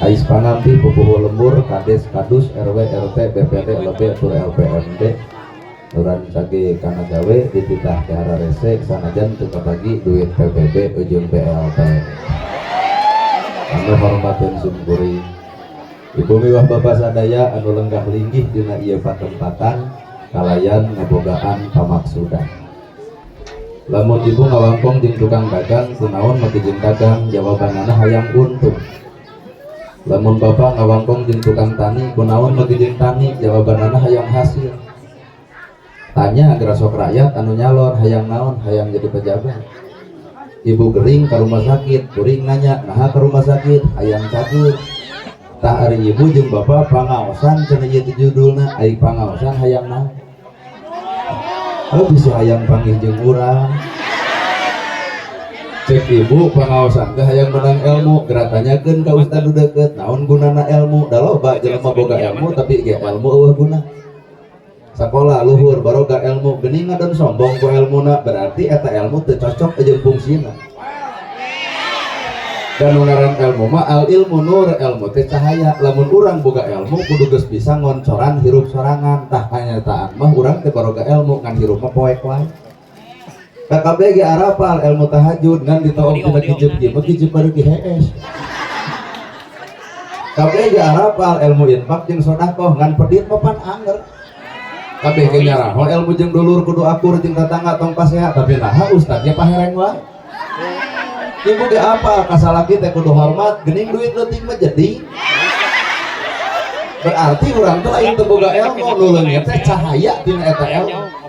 Ais pangampi pupuh lembur kades kadus RW RT BPD LB tur LPMD nuran sage kana gawe dititah ke arah rese sanajan teu kabagi duit PBB ujung BLT anu hormatin sumkuring ibu miwah bapak sadaya anu lenggah linggih dina ieu patempatan kalayan ngabogaan pamaksudan lamun ibu ngawangkong jeung tukang dagang kunaon make jeung dagang jawabanana hayang untung lamun bapak ngawangkong jeung tukang tani kunaon make jeung tani jawabanana hayang hasil tanya geura sok rakyat anu nyalon hayang naon hayang jadi pejabat ibu gering ke rumah sakit kuring nanya nah ke rumah sakit hayang cagur tak ari ibu jeung bapak pangaosan cenah ieu judulna ai pangaosan hayang naon bisa hayang panggih jeung urang cek ibu pangaosan teh hayang menang ilmu geura tanyakeun ka ustad nu deukeut naon gunana ilmu da loba jelema boga ilmu tapi ge ilmu eueuh guna sakola luhur baroga ilmu geuning ngadon sombong ku ilmuna berarti eta ilmu teu cocok jeung fungsina dan ngaran ilmu mah al ilmu nur ilmu teh cahaya lamun urang boga ilmu kudu geus bisa ngoncoran hirup sorangan tah kanyataan mah urang teh baroga ilmu ngan hirup mah poek wae KKB ge arapal ilmu tahajud ngan ditaom tina kijep ieu mah kijep baru hees KKB ge arapal ilmu infak jeung sedekah ngan pedit mah pan anger kabeh ge nyaraho ilmu jeung dulur kudu akur jeung tetangga tong pasehat tapi naha ustad ge pahereng wae ibu ge apa kasalaki teh kudu hormat geuning duit leutik mah jadi berarti urang teh lain teu boga ilmu nu leungit teh cahaya tina eta ilmu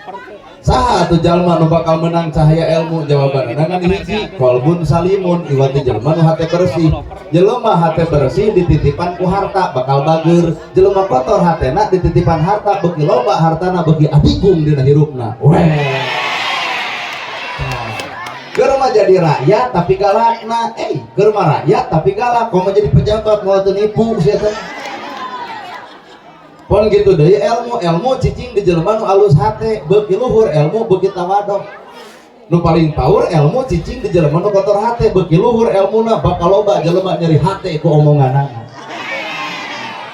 saha atuh jalma nu bakal menang cahaya ilmu jawabanna ngan hiji qalbun salimun iwati jalma nu hate bersih jelema hate bersih dititipan ku harta bakal bager jelema kotor hatena dititipan harta beuki loba hartana beuki adigung dina hirupna keur mah jadi rakyat tapi galakna keur mah rakyat tapi galak komo jadi pejabat moal teu nipu sia teh pon gitu deui ilmu cicing di jelema nu alus hate beuki luhur ilmu beuki tawadok nu paling paur ilmu cicing di jelema nu kotor hate beuki luhur ilmuna bakal loba jelema nyeri hate ku omonganna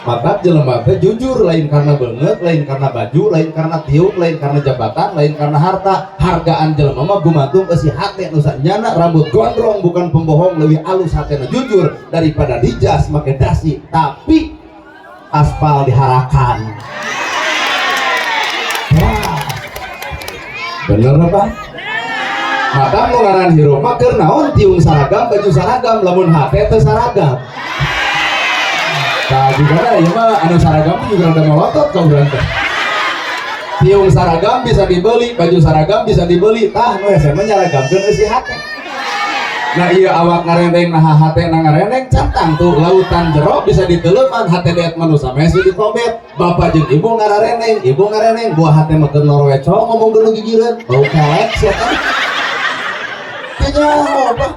maka jelema teh jujur lain karena beungeut lain karena baju lain karena tiuk lain karena jabatan lain karena harta hargaan jelema mah gumantung ke si hate nu sanjana rambut gondrong bukan pembohong leuwih alus hatena jujur daripada dijas make dasi tapi aspal diharakan bener apa? maka nu ngaran hirup mah keur naon tiung saragam baju saragam lamun hate teu saragam tah juga ieu mah anu saragam juga udah melotot ka urang teh tiung saragam bisa dibeli baju saragam bisa dibeli tah nu hese mah nyaragamkeun si hate nah iya awak ngarendeng nah hate na ngarendeng cantang tuh lautan jero bisa diteuleman hate deet manusia mesi ditobet bapak jeung ibu ngarendeng buah hate mah keur norweco ngomong dulu gigireun bau kelek sia teh tanya apa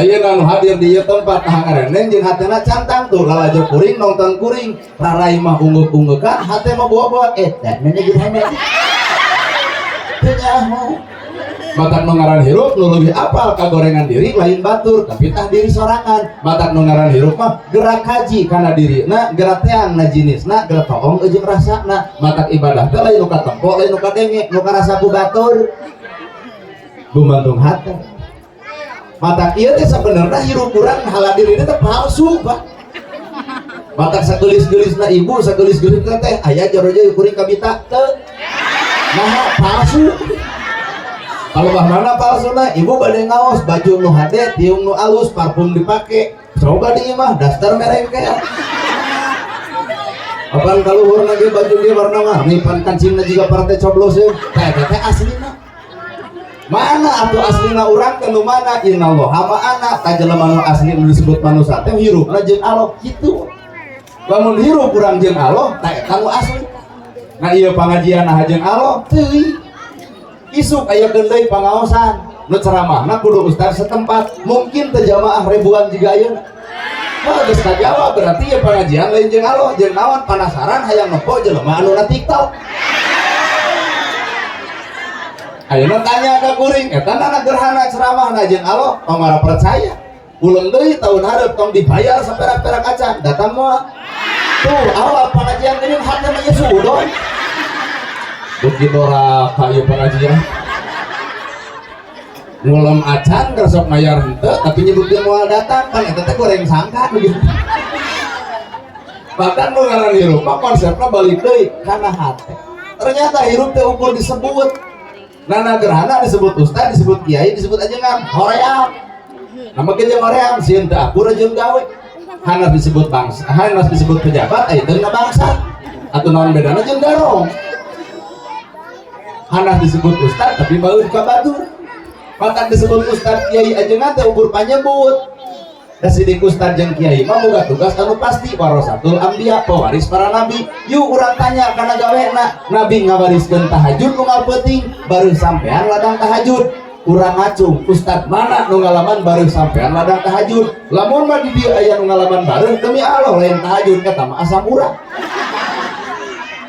ayeuna nu hadir di ieu tempat nah ngarendeng jeung hatena cantang tuh lalajo kuring nonton kuring rarai mah ungeuk-ungeukan hate mah buah-buah da nya gimana tanya matak nu ngaran hirup nu leuwih apal kagorengan diri lain batur tapi tah diri sorangan matak nu ngaran hirup mah gerak haji kana dirina gerak teang na jinisna gerak toong jeung rasana matak ibadah teh lain nu katempo lain nu kadenge nu karasa ku batur gumantung hate matak ieu teh sabenerna hirup urang hala dirina teh palsu Pak matak sagelis-gelisna ibu sagelis-gelisna teh aya jero-jero kuring kabita teu nah palsu kalau mana palsuna ibu bade ngaos baju nu hade tiung nu alus parfum dipake coba di imah daster merengkel apaan kaluhur lagi baju dia warna-warni pan kancingna juga partai coblos ya teh aslina mana atuh aslina urang teh nu mana innallaha ma'ana ka jelema nu asli nu disebut manusia teh hirupna jeung Allah kitu lamun hirup urang jeung Allah teh eta nu asli nah ieu pangajian jeung Allah teuing isuk aya deui pangaosan nu ceramahna kudu ustaz setempat mungkin teu jamaah ribuan jiga ayeuna wah geus kajawab berarti ya pengajian lain jeung Allah jeung naon penasaran hayang nepo jelema anu na TikTok ayeuna tanya ka kuring eta na gerhana ceramahna jeung Allah pamara percaya ulang deui tahun hareup tong dibayar saperak-perak acan datang moal tuh awal pengajian ini hati namanya sudon begitu ora kayu pengajian ngulam acan keresok mayar henteu tapi nyebutkeun moal datang kan eta teh goreng sangka begitu bahkan nu ngaran hirup mah konsepna balik deui kana hate ternyata hirup teh ukur disebut nana gerhana disebut ustad disebut kiai disebut ajengan hoream nama kita hoream sieun teu akur jeung gawe hanas disebut bangsa hanas disebut pejabat aya teu bangsa atuh naon bedana jeung garong hanas disebut ustad tapi baeur ka batur maka disebut ustad kiai ajengan teh ukur panyebut da sidik ustad jeung kiai mah boga tugas anu pasti warasatul anbiya pewaris para nabi yuk urang tanya kana gawena nabi ngawariskeun tahajud nu ngapeuting baru sampean ladang tahajud urang ngacung ustad mana nu ngalaman baru sampean ladang tahajud lamun mah di dieu aya nu ngalaman baru demi Allah lain tahajud eta mah asam urang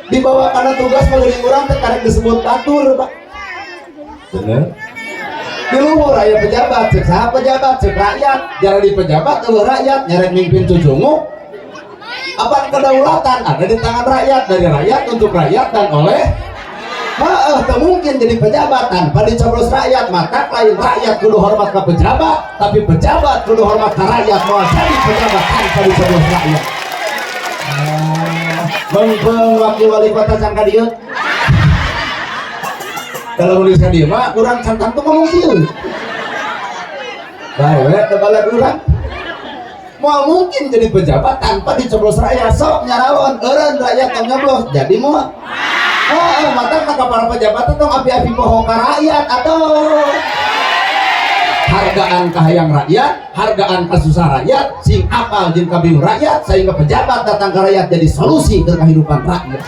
dibawa kana tugas meuring urang teh karek disebut batur Pak bener di luhur aya pejabat cek saha pejabat cek rakyat jarang di pejabat eueuh rakyat nyerek mimpin cucungu apa kedaulatan ada di tangan rakyat dari rakyat untuk rakyat dan oleh teu mungkin jadi pejabat tanpa dicoblos rakyat maka lain rakyat kudu hormat ke pejabat tapi pejabat kudu hormat ke rakyat mau jadi pejabat tanpa dicoblos rakyat mengpeng wakil wali kota sangka dieu kalau nulis dia mah kurang santan tuh ngomong kieu bae bala urang mau mungkin jadi pejabat tanpa dicoblos rakyat sok nyarawan eureun rakyat yang nyoblos jadi moal mata ka para pejabat tong api-api poho ka rakyat atau hargaan ka hayang rakyat hargaan ka susah rakyat sing apal jeung ka bingung rakyat sehingga pejabat datang ke rakyat jadi solusi ke kehidupan rakyat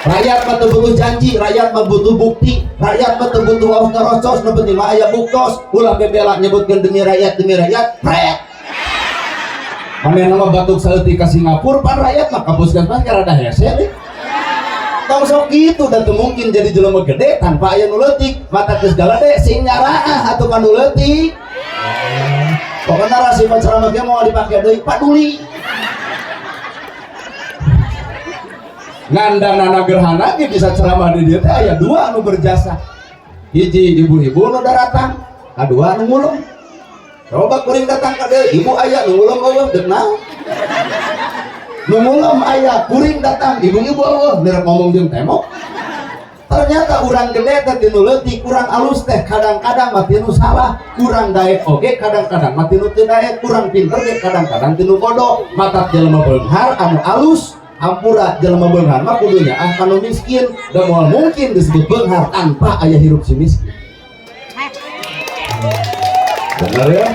rakyat mah butuh janji, rakyat mah butuh bukti, rakyat mah butuh ortos nu penting mah aya buktos, ulah bebela nyebutkeun demi rakyat, prek. Pameh nama batuk saeutik ka Singapura pan rakyat mah kabuskeun pan rada hese deui. Tong sok kitu dan teu mungkin jadi jelema gede tanpa aya nu leutik, mata geus galade sing nyaraah atuh kan nu leutik. Pokona narasi ceramah ge moal dipake deui paduli. Ngandana gerhana ge bisa ceramah di dieu teh aya dua anu berjasa hiji ibu-ibu nu datang kadua nu ngulung coba kuring datang ka dieu ibu aya nu ngulung eueuh deuk naon nu ngulung aya kuring datang ibu-ibu eueuh merek ngomong jeung temok ternyata urang gede teh tinu leutik urang alus teh kadang-kadang mah tinu salah urang daek oge kadang-kadang mah tinu teu daek urang pinter ge kadang-kadang tinu bodoh mata jelema beunghar anu alus hampura jelema beunghar mah kudunya kanu miskin da moal mungkin disebut beunghar tanpa aya hirup si miskin bener ya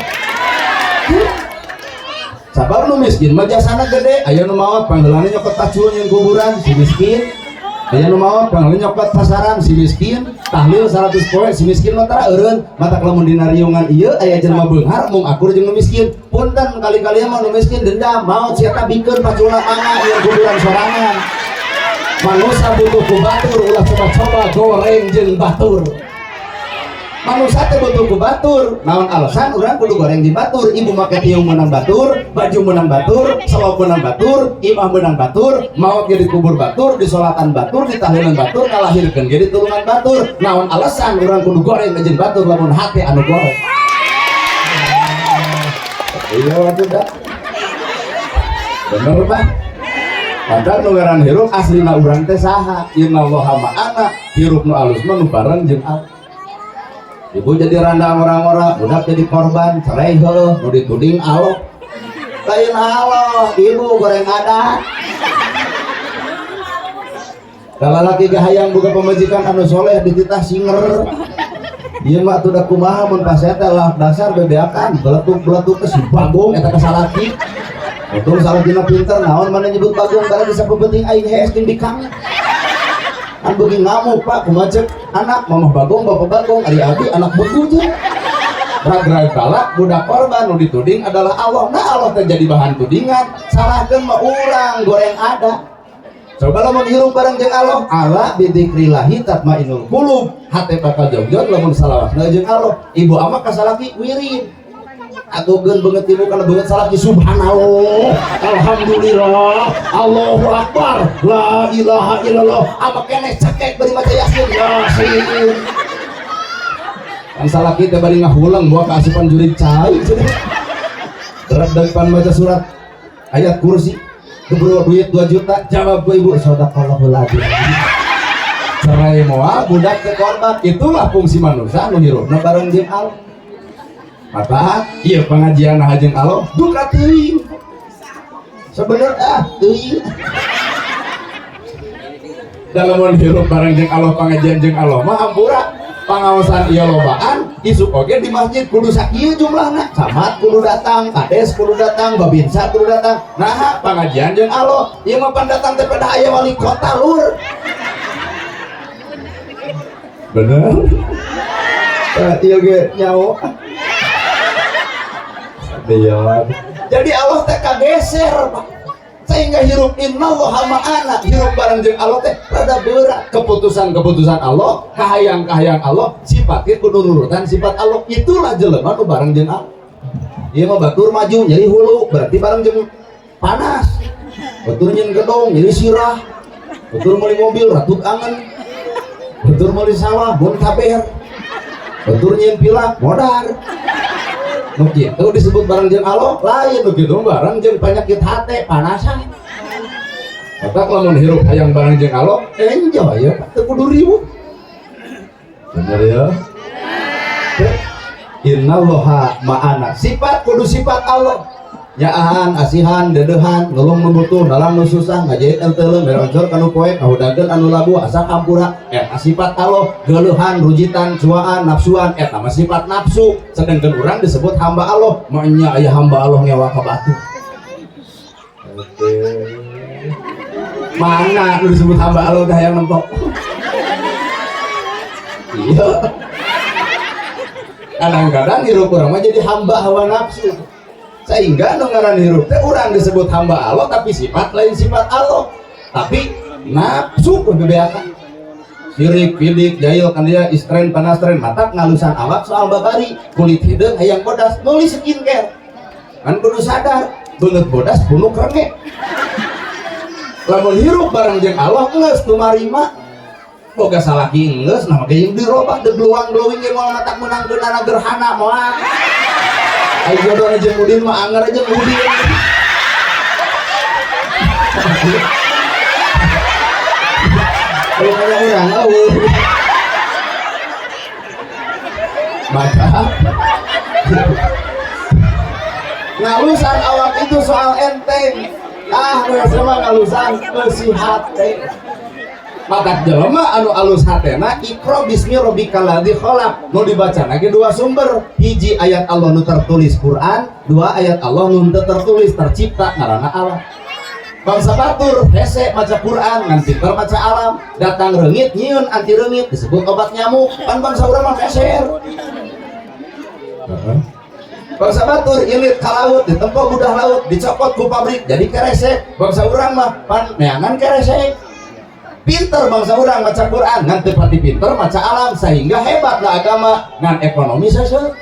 sabar nu miskin mah jasana gede aya nu maot panggeulana nyokot pacul yang kuburan si miskin aya nu maot panggeulana nyokot pasaran si miskin tahlil 100 poe si miskin mah tara eureun mata lamun dina riungan ieu aya jelema beunghar mung akur jeung nu miskin punten kali-kali mah nu miskin dendam maot sia tah bikeun paculna mangga yang kuburan sorangan manusia butuh ku batur ulah coba-coba goreng jeung batur manusia teh butuh ku batur naon alasan urang kudu goreng di batur ibu make tiung meunang batur baju meunang batur salop meunang batur imah meunang batur maot ge dikubur batur disolatan batur ditahlilan batur ngalahirkeun ge ditulungan batur naon alasan urang kudu goreng jeung batur lamun hate anu goreng iya atuh da bener Pak padahal nu ngaran hirup aslina urang teh saha innallaha ma'ana hirup nu alus mah nu bareng jeung Allah ibu jadi randang orang-orang budak jadi korban cerai heuh nu dituding Allah lain Allah ibu goreng adat kalalaki gahayang boga pamajikan anu soleh dititah singer ieu mah tuh da kumaha mun pas eta lah dasar bebeakan beletuk-beletuk ke si Bagong eta kasalaki betul salakina pinter naon mana nyebut Bagong barang bisa pepenting aing hees jeung bikangna kan beuki ngamuk Pak kumacek anak mamah Bagong bapak Bagong ari abi anak begunya rag-rag galak budak korban nu dituding adalah Allah nah Allah teh jadi bahan tudingan salahkeun mah urang goreng ada coba lamun hirup bareng jeung Allah ala bidzikrillahi tatmainnul qulub hate bakal jogjot lamun salawasna jeung Allah ibu ama kasalaki wirid agogeun banget ibu kana banget salat subhanallah alhamdulillah Allahu akbar la ilaha illallah ama keneh cekek bari maca yasin yasin kan salah kita bari ngahulang bawa keasupan jurig cai berat depan baca surat ayat kursi keburu duit 2 juta jawab gue ibu sadaqallahul adzim cerai moal budak ke korban itulah fungsi manusia nu hirupna bareng jeung Allah maka iya pengajian hajeng Allah duka teuing sebenarnya teuing dalam hirup bareng jeung Allah pengajian jeung Allah mah hampura pangaosan ieu lobaan isuk oge di masjid kudu sakieu jumlahna camat kudu datang kades kudu datang babinsa kudu datang nah pengajian jeung Allah ieu mah pendatang teh pada aya wali kota lur bener ieu ge nyawa jadi Allah teh kageser sehingga hirup innallaha ma'ana hirup bareng jeung Allah teh rada beura keputusan Allah kahayang Allah sifatnya kudu nurutan sifat Allah itulah jelema nu bareng jeung Allah ieu mah batur maju nyeri hulu berarti bareng jeung panas batur nyeun gedong nyeri sirah batur meuli mobil ratut angen batur meuli sawah mun taber batur nyeun pilak modar nu kitu disebut bareng jeung Allah lain nu kitu bareng jeung penyakit hate panasan maka lamun hirup hayang bareng jeung Allah enjoy ya teu kudu ribut bener ya innallaha ma'ana sifat kudu sifat Allah nyaahan asihan dedehan nulung nu butuh dalam nu susah ngajait enteuleuh mere oncor kanu poek kahudageun anu labu asa kampura eta sifat Allah geuleuhan rujitan cuaan nafsuan eta mah sifat nafsu sedangkan urang disebut hamba Allah manya aya hamba Allah ngewa ka batu mana nu disebut hamba Allah teh hayang nempok iya kadang-kadang hirup urang mah jadi hamba hawa nafsu sehingga nu ngaran hirup teh urang disebut hamba Allah tapi sifat lain sifat Allah tapi nafsu kebebeakan sirik pidik jahil kan dia istren panastren matak ngalusan awak soal babari kulit hideung hayang bodas nulis skincare kan kudu sadar beungeut bodas bunuh krenge lamun hirup bareng jeung Allah geus tumarima boga salaki geus nah make yang dirobah deug luang-luwing ge moal matak menangkeun anak gerhana moal ai jodoh aja udin mah anger aja udin kalau kayak orang maka ngalusan awak itu soal enteng sama ngalusan kesihat maka jelema anu alus hatena ikro bismi rabbikal ladzi khalaq nu dibacana ge 2 sumber hiji ayat Allah nu tertulis Quran 2 ayat Allah nu tertulis tercipta ngaranna Allah bangsa batur hese maca Quran ngan pinter maca alam datang reungit nyieun anti reungit disebut obat nyamuk pan bangsa urang mah meser bangsa batur ilit ka laut ditempo budah laut dicopot ku pabrik jadi kerese bangsa urang mah pan neangan kerese pinter bangsa urang maca Quran ngan teu pati pinter maca alam sehingga hebatlah agama ngan ekonomi seuseut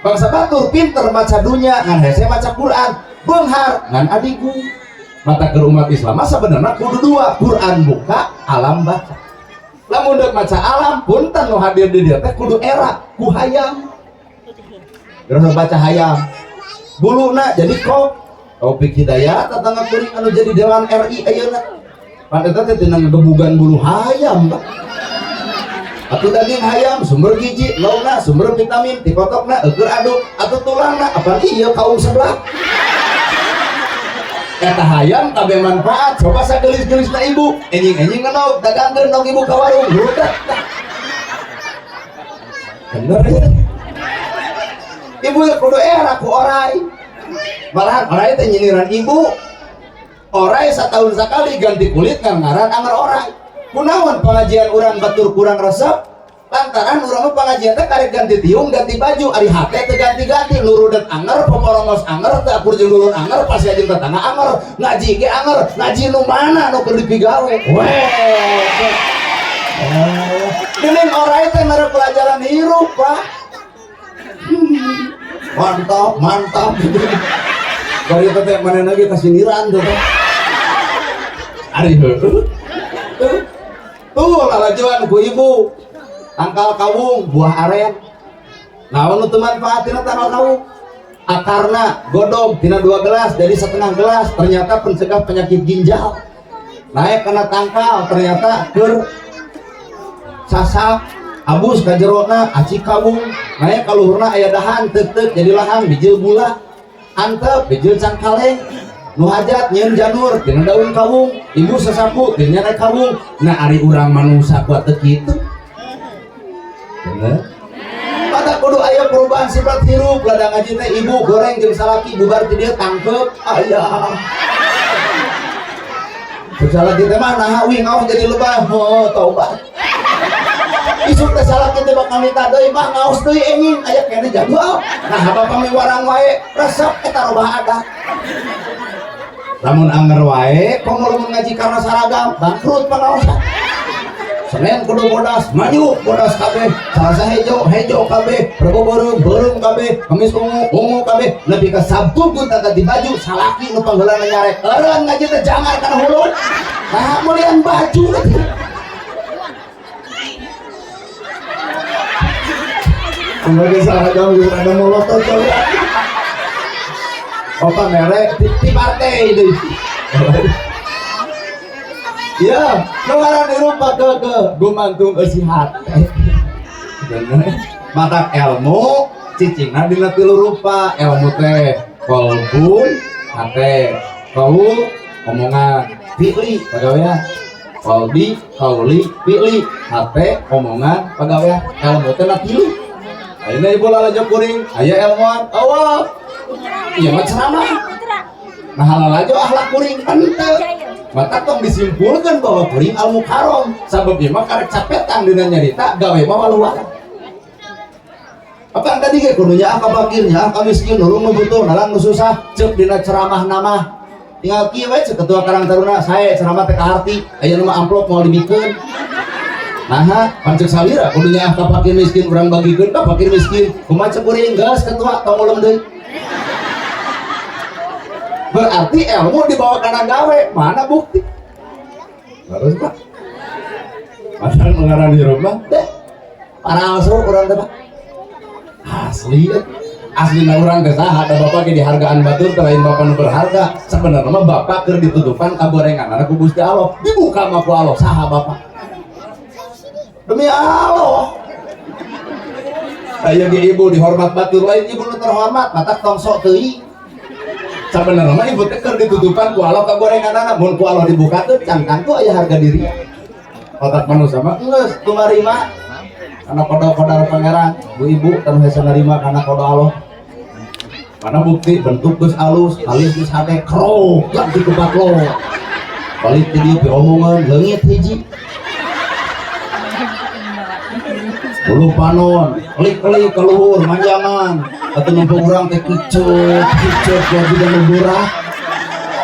bangsa batur pinter maca dunya ngan hese maca Quran beunghar ngan adigu mata ke umat Islam sebenarnya kudu 2 Quran buka alam baca lamun deuk maca alam punten nu hadir di dieu teh kudu era ku hayam geus baca hayam buluna jadi kok Taufik Hidayat tetangga kuring anu jadi dewan RI ayeuna pan eta teh teu ngegebugan bulu hayam Pak atuh daging hayam sumber gizi launa sumber vitamin tikotokna eueur aduk atuh tulangna apalagi ieu kaum sebelah eta hayam kabeh manfaat coba sagelis-gelisna ibu enjing-enjing ngenog dagangkeun dong ibu ka warung rudak bener ya ibu kudu era ku orai malahan orai teh nyiniran ibu orai setahun sekali ganti kulit ngaran anger orai kunaon pengajian urang batur kurang resep lantaran urang pengajian teh karek ganti tiung ganti baju ari hate teh ganti-ganti lurudet anger pomorongos anger teh akur jeung lurun anger pas jeung tetangga anger ngaji ge anger ngaji nu mana nu keur dipigawe weh geuning orai teh mere pelajaran hirup Pak mantap mantap gitu. Dari itu teh mana lagi kasih niran tuh. Ari tuh lalajuan ku ibu tangkal kawung buah aren. Naon nu teu manfaatina tangkal kawung? Akarna godong tina 2 gelas jadi setengah gelas, ternyata pencegah penyakit ginjal. Naik kena tangkal ternyata keur sasak abus ka jerona aci kawung. Naik ka luhurna aya dahan teuk-teuk jadi lahang bijil gula antep bijil cangkaleng. Nu hajat nyeun janur tina daun kawung, ibu sesapu tina naik kawung. Nah ari urang manusia kuat teu kitu. Bener? Mata kudu aya perubahan sifat hirup. Ladang ngaji teh ibu goreng jeung salaki bubar ti dieu tangkep aya. Salaki teh mah nah wing ngaos jadi lebah. Oh taubat. Isuk teh salaki teh bakal minta deui mah ngaos deui enging aya keneh jadwal. Nah bapak mi warang wae resep eta robah adat. Lamun anger wae komo lamun ngaji karena saragam bangkrut pangaosan. Senin kudu bodas maju bodas kabeh, Selasa hejo kabeh, Rebo beureum kabeh, Kamis ungu kabeh, nepi ka Sabtu pun tak ganti baju salaki nu pangheulana nyarek eureun ngaji teh jangar kana hulu. Nah mulian baju Kembali saragam geus rada molotot coba. Opa merek di partai deui. Ya, ngaran dirupa ke gumantung eusihat. Bener. Mata ilmu cicingna dina 3 rupa. Ilmu teh qalbun, hate, qaul, omongan, fi'li, pagawean. Qalbi, qauli, fi'li, hate, omongan, pagawean. Ilmu teh na 3. Ayeuna ibu lalajo kuring, aya ilmuan, awal. Iya mah ceramah. Nah halalajo akhlak kuring henteu. Mata tong disimpulkan bahwa kuring ilmu karom sabab ieu mah karek capetan dina nyarita gawe mah waluan. Apa tadi ge kudu nya ka fakirnya ka miskin nulung nu butuh nalang nu susah ceuk dina ceramah nama. Tinggal kieu we ceuk ketua Karang Taruna sae ceramah teh ka harti aya nu amplop moal dibikeun. Nah, pancek salira kudu nya ka fakir miskin urang bagikeun ka fakir miskin. Kumaha ceuk kuring geus ketua tong ulem deui. Berarti ilmu dibawa karena gawe, mana bukti? Harus pak. Padahal mengarang di rumah, deh. Para asal orang teh pak. Asli na orang teh saha ada bapak di hargaan batur lain bapak nu berharga. Sebenarnya mah bapak keur ditutupan kagorengan ku Gusti Allah. Dibuka mah ku Allah saha bapak. Demi Allah. Aya ge ibu dihormat batur lain ibu nu terhormat, mata tong sok teuing. Sebenarnya mah ibu teh keur ditutupan ku Allah kagorenganana mun ku Allah dibuka teh cangkang tuh aya harga diri. Otak manusia mah geus tumarima karena kodar pangeran, bu ibu tanu hese narima karena kodo Allah. Mana bukti bentuk geus alus, alis geus hade krok di kepak lo. Balik ti dieu omongan leungit hiji. Ulu panon, klik-klik ke luhur, manjangan atau numpuk urang teh kicet jadi dan nuburah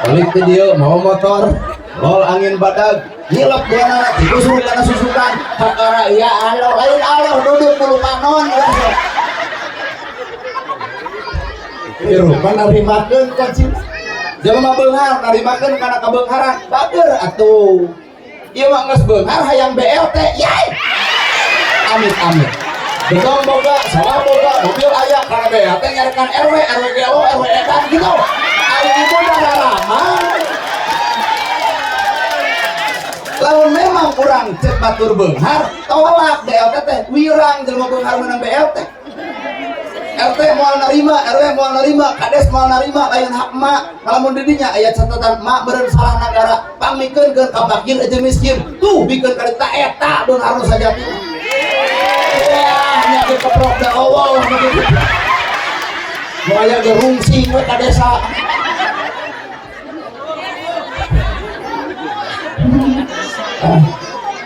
balik ke dia, mau motor lol angin badag, nyilap dia dikusur karena susukan hakara ya Allah, lain Allah duduk ulu panon irupan narimakeun kacil jelema beunghar narimakeun kana kabeungharan bager atuh ieu mah geus beunghar hayang BLT yai amit gedong boga, sawah boga, mobil aya karena BLT nyarikan RW GLO, RW edan gitu ayo ibu dah lama lalu memang kurang cek batur beunghar tolak BLT teh wirang jelema beunghar menang BLT RT moal narima, RW moal narima, kades moal narima lain hak emak lamun didinya aya catatan emak beureun salah negara pamikeun ke kabakir aja miskin tuh bikeun karita eta beunghar nu sajati hanya dikeprok da Allah maya gerungsing we ka desa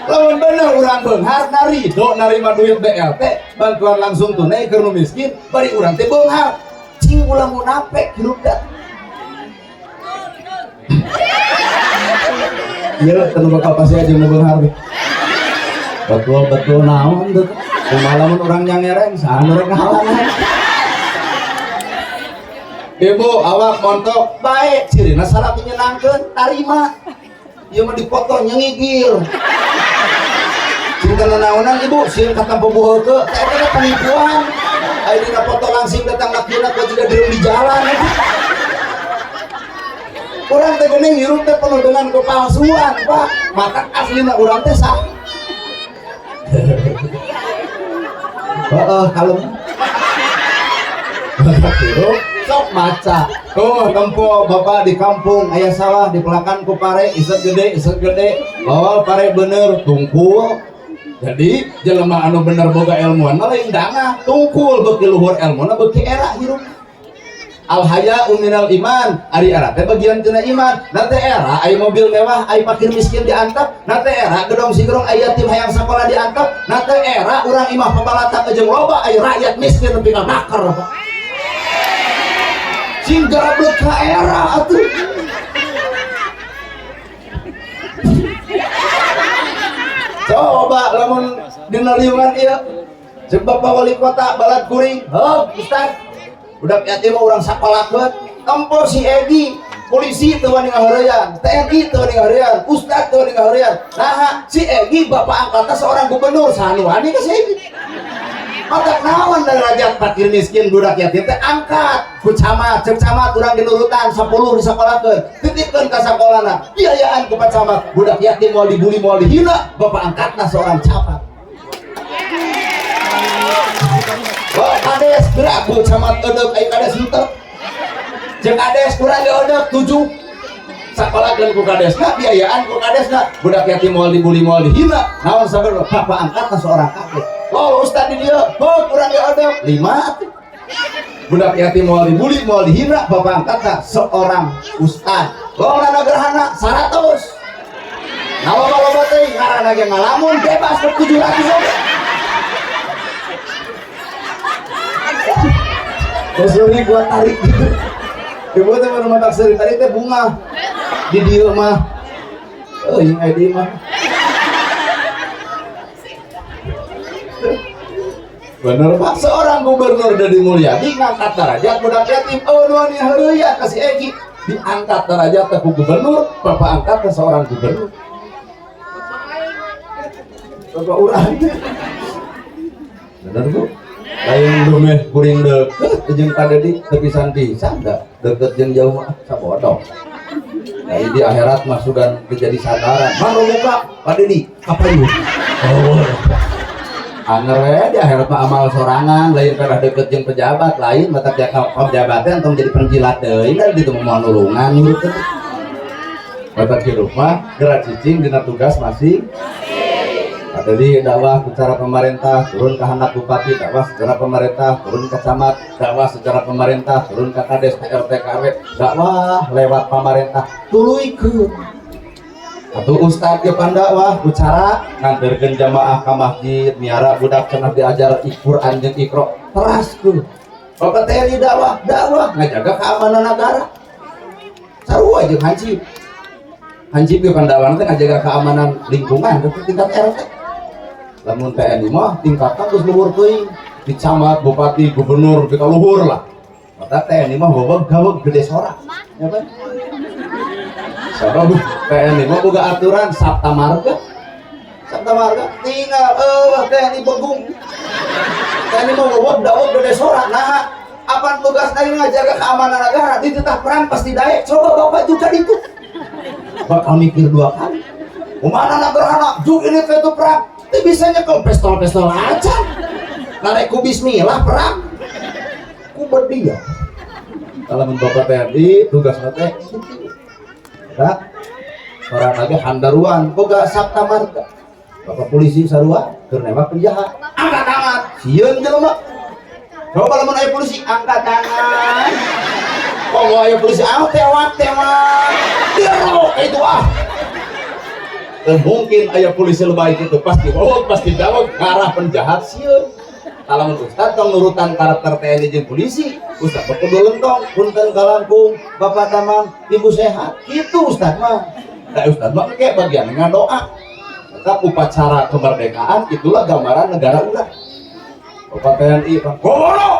lawan bener urang beunghar narido narima duit BLT bantuan langsung tunai keur nu miskin bari urang teh beunghar cing ulah munafik hirup da ieu teu bakal pasti aja nu beunghar betul naon tuh kumalamun orang nyangereng saha nu rek ngahalang Ibu awak montok baik cirina salah menyenangkan tarima ieu mah dipoto nyengigil cinta nanaonan ibu sieun kata pembuheukeun teh eta penipuan aya dina foto langsung datang lakiuna kok juga direm di jalan urang teh geuning hirup teh penuh dengan kepalsuan Pak maka aslina urang teh sah kalem hirup sok maca tuh tempo bapak di kampung ayah sawah di pelakan ku pare isep gede bawal pare bener tungkul jadi jelema anu bener boga ilmuan lain dangah tungkul beuki luhur ilmuna beuki era hirup al haya minal iman ari era teh bagian tina iman na teh era aya mobil mewah aya fakir miskin diantap na teh era gedong sigrong aya yatim hayang sakola diantap na teh era urang imah pabalata jeung loba aya rakyat miskin nepi ka nakar sing garablek ka era atuh coba lamun dina liungan ieu ceuk Bapak Wali Kota Balad Kuring heuh Ustaz budak yatim urang sapalakeun tempo si Edi polisi teu wani ngaheureyan TNI teu wani ngaheureyan Ustaz teu wani ngaheureyan nah si Edi bapak angkatna seorang gubernur sanu wani ka si Edi maka naon derajat fakir miskin budak yatim teh angkat ku camat ceuk camat urang dinurutan 10 disakolakeun titipkeun ka sakolana biayaan ku camat budak yatim moal dibuli moal dihina bapak angkatna seorang camat kades gerak ku camat eudeup aya kades henteu jeung kades kurang geudeup 7 sakolakeun ku kadesna biayaan ku kadesna budak yatim moal dibuli moal dihina naon sabar bapak angkatna seorang kades oh Ustaz di dia oh kurang geudeup 5 budak yatim moal dibuli moal dihina bapak angkatna seorang ustaz oh nana gerhana 100 nawa teh ngaranna ge ngalamun bebas ke 700 Sering gua tarik gitu. Ibu teh rumah tak sering tarik teh bunga. Di dieu mah. Yang edi mah. Bener Pak, seorang gubernur dari Mulyadi ngangkat derajat budak yatim. Oh nu ani heureuyah ka si Egi. Diangkat derajat ke gubernur, Bapak angkat ke seorang gubernur. Bapak urang. Bener Bu? Lain lumeh kuring deket jeung kadedi tepisan-pisan da deket jeung jauh mah sabodong. Jadi di akhirat mah sudah menjadi sadaran. Mang muka kadedi apa ieu? Oh. Anger we di akhirat mah amal sorangan lain kada deket jeung pejabat lain mata pejabatnya entong jadi penjilat deui da ditu moal nulungan gitu. Bapak hirup mah gerak cicing dina tugas masing. Tadi dakwah secara pemerintah turun ke handap bupati, dakwah secara pemerintah turun ke camat, dakwah secara pemerintah turun ke kades, ke RT, KW, dakwah lewat pemerintah tuluikeun. Atuh ustaz ke pandakwah bicara nganterkeun jamaah ka masjid, miara budak cenah diajar Al-Qur'an jeung Iqra, teraskeun. Bapak teh di dakwah ngajaga keamanan negara. Sarua jeung hansip. Hansip ke pandakwah teh ngajaga keamanan lingkungan ke tingkat RT. Lamun TNI mah tingkatna geus luhur teuing di camat, bupati, gubernur kita luhur lah. Mata TNI mah boga gawe gede sorak. Ya kan? Sabab TNI mah boga aturan sabta marga. Sabta marga tinggal TNI begung. TNI mah boga daud gede sorak. Nah, apa tugas dari ngajaga keamanan negara dititah perang pasti daek. Coba Bapak juga itu. Bakal mikir 2 kali. Umana nagerana juk ini itu perang. Itu bisa nyekel pistol aja. Narek ku bismillah perang. Ku berdia. Kalau Bapak TNI tugas teh da orang lagi handaruan boga sabta marga. Bapak polisi sarua keur nembak penjahat. Angkat tangan. Sieun jelema. Coba lamun aya polisi angkat tangan. Kok aya polisi tewak. Dirok itu mungkin ayah polisi lebay itu pasti jawab ke arah penjahat sieun. Kalau Ustaz tong nurutan karakter TNI jeung polisi, Ustaz kudu lentong punten kalangkung Bapak Damang Ibu sehat. Itu Ustaz mah. Da Ustaz mah ge bagian ngadoa. Tetap upacara kemerdekaan itulah gambaran negara urang. Bapak TNI Pak Gowono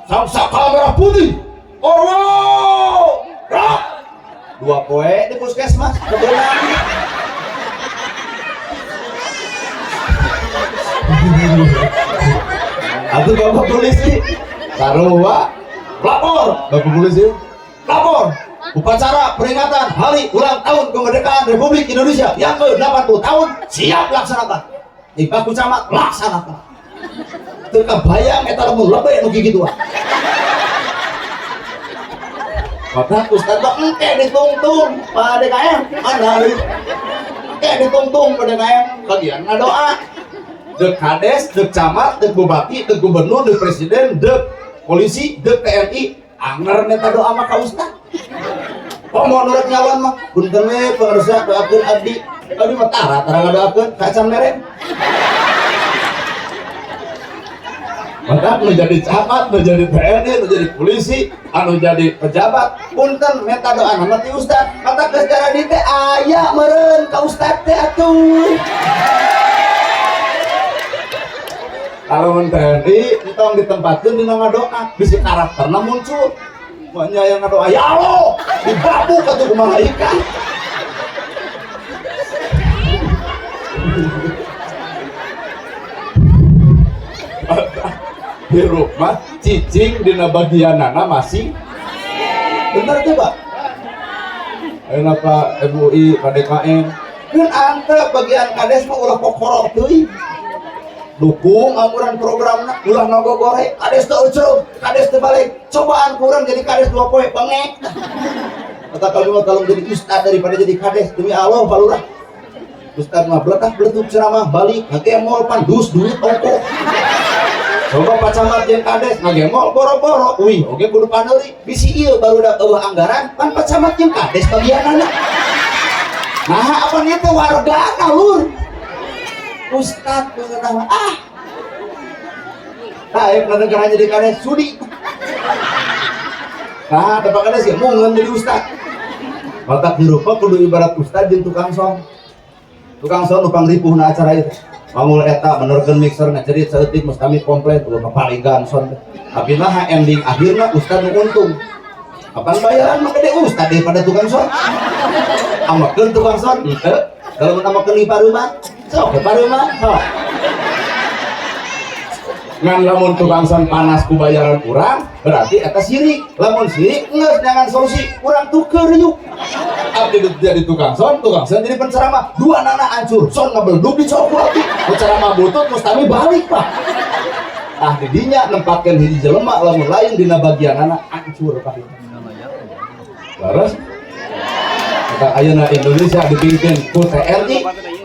samsaka merah putih oh rok 2 poe di puskesmas kebenaran. Atuh bapak polisi sarua lapor, bapak polisi lapor upacara peringatan hari ulang tahun kemerdekaan Republik Indonesia yang ke-80 tahun siap laksanakan. Baku camat laksanakan. Teu kabayang eta lamun lebe nu kitu. Maka Ustaz mah engke ditungtung pada DKM ana engke ditungtung pada DKM bagian ngadoa. Dek kades, dek camat, dek bupati, dek gubernur, dek presiden, dek polisi, dek TNI, anger neta doa mah ka Ustaz. Kok mau nurut nyawan mah, punten we pangarsa doakeun abdi mah tara ngadoakeun ka can mereng. Maka menjadi camat, menjadi TNI, menjadi polisi, anu jadi pejabat, punten meta doa nama ti Ustaz. Mata geus cara di teh aya meureun ka Ustaz teh atuh. Kalau menteri tong ditempatkan di nama doa bisa karakternya muncul makanya yang doa ya Allah dibabu ke tubuh malaikat. Di rumah cicing di bagianana masih bener coba enak Pak MUI Pak DKM kan anta bagian kades mah ulah kokorok tuh dukung amuran programna ulah ngogogore kades teu ucrug kades teu balik cobaan kurang jadi kades 2 poe bengek kata kalau jadi ustad daripada jadi kades demi Allah balurah ustad mah beletuk ceramah balik ngemol pandus duit ongko coba Pak Camat jeung kades ngagemol boro-boro wih oge kudu paneuri bisi ieu baru da eueuh anggaran pan Pak Camat jeung kades bagianana nah apa nya teh warga lur Ustad mengatakan taib negara jadi kades sudi nah tempat kades ya mungen jadi ustad otak dirupa kudu ibarat ustad jeung tukang son nupang ripuh na acara itu mamul eta menerkeun mixer ngacerit saeutik mustami komplit ulah papalingan son tapi nah ending akhirna ustad nu untung kapan bayaran mah gede ustad daripada tukang son amakeun tukang son henteu kalau namakeun di pareumah sok baru mah ngan lamun tukang son panas ku bayaran kurang berarti eta sirik lamun sirik geus jangan solusi kurang tuker yuk abdi jadi tukang son jadi penceramah dua nana hancur son ngabelduk dicokot penceramah butut mustami balik Pak ah didinya nempatkeun hiji jelema lamun lain dina bagian anak hancur Pak terus kita ayeuna Indonesia dipimpin ku TNI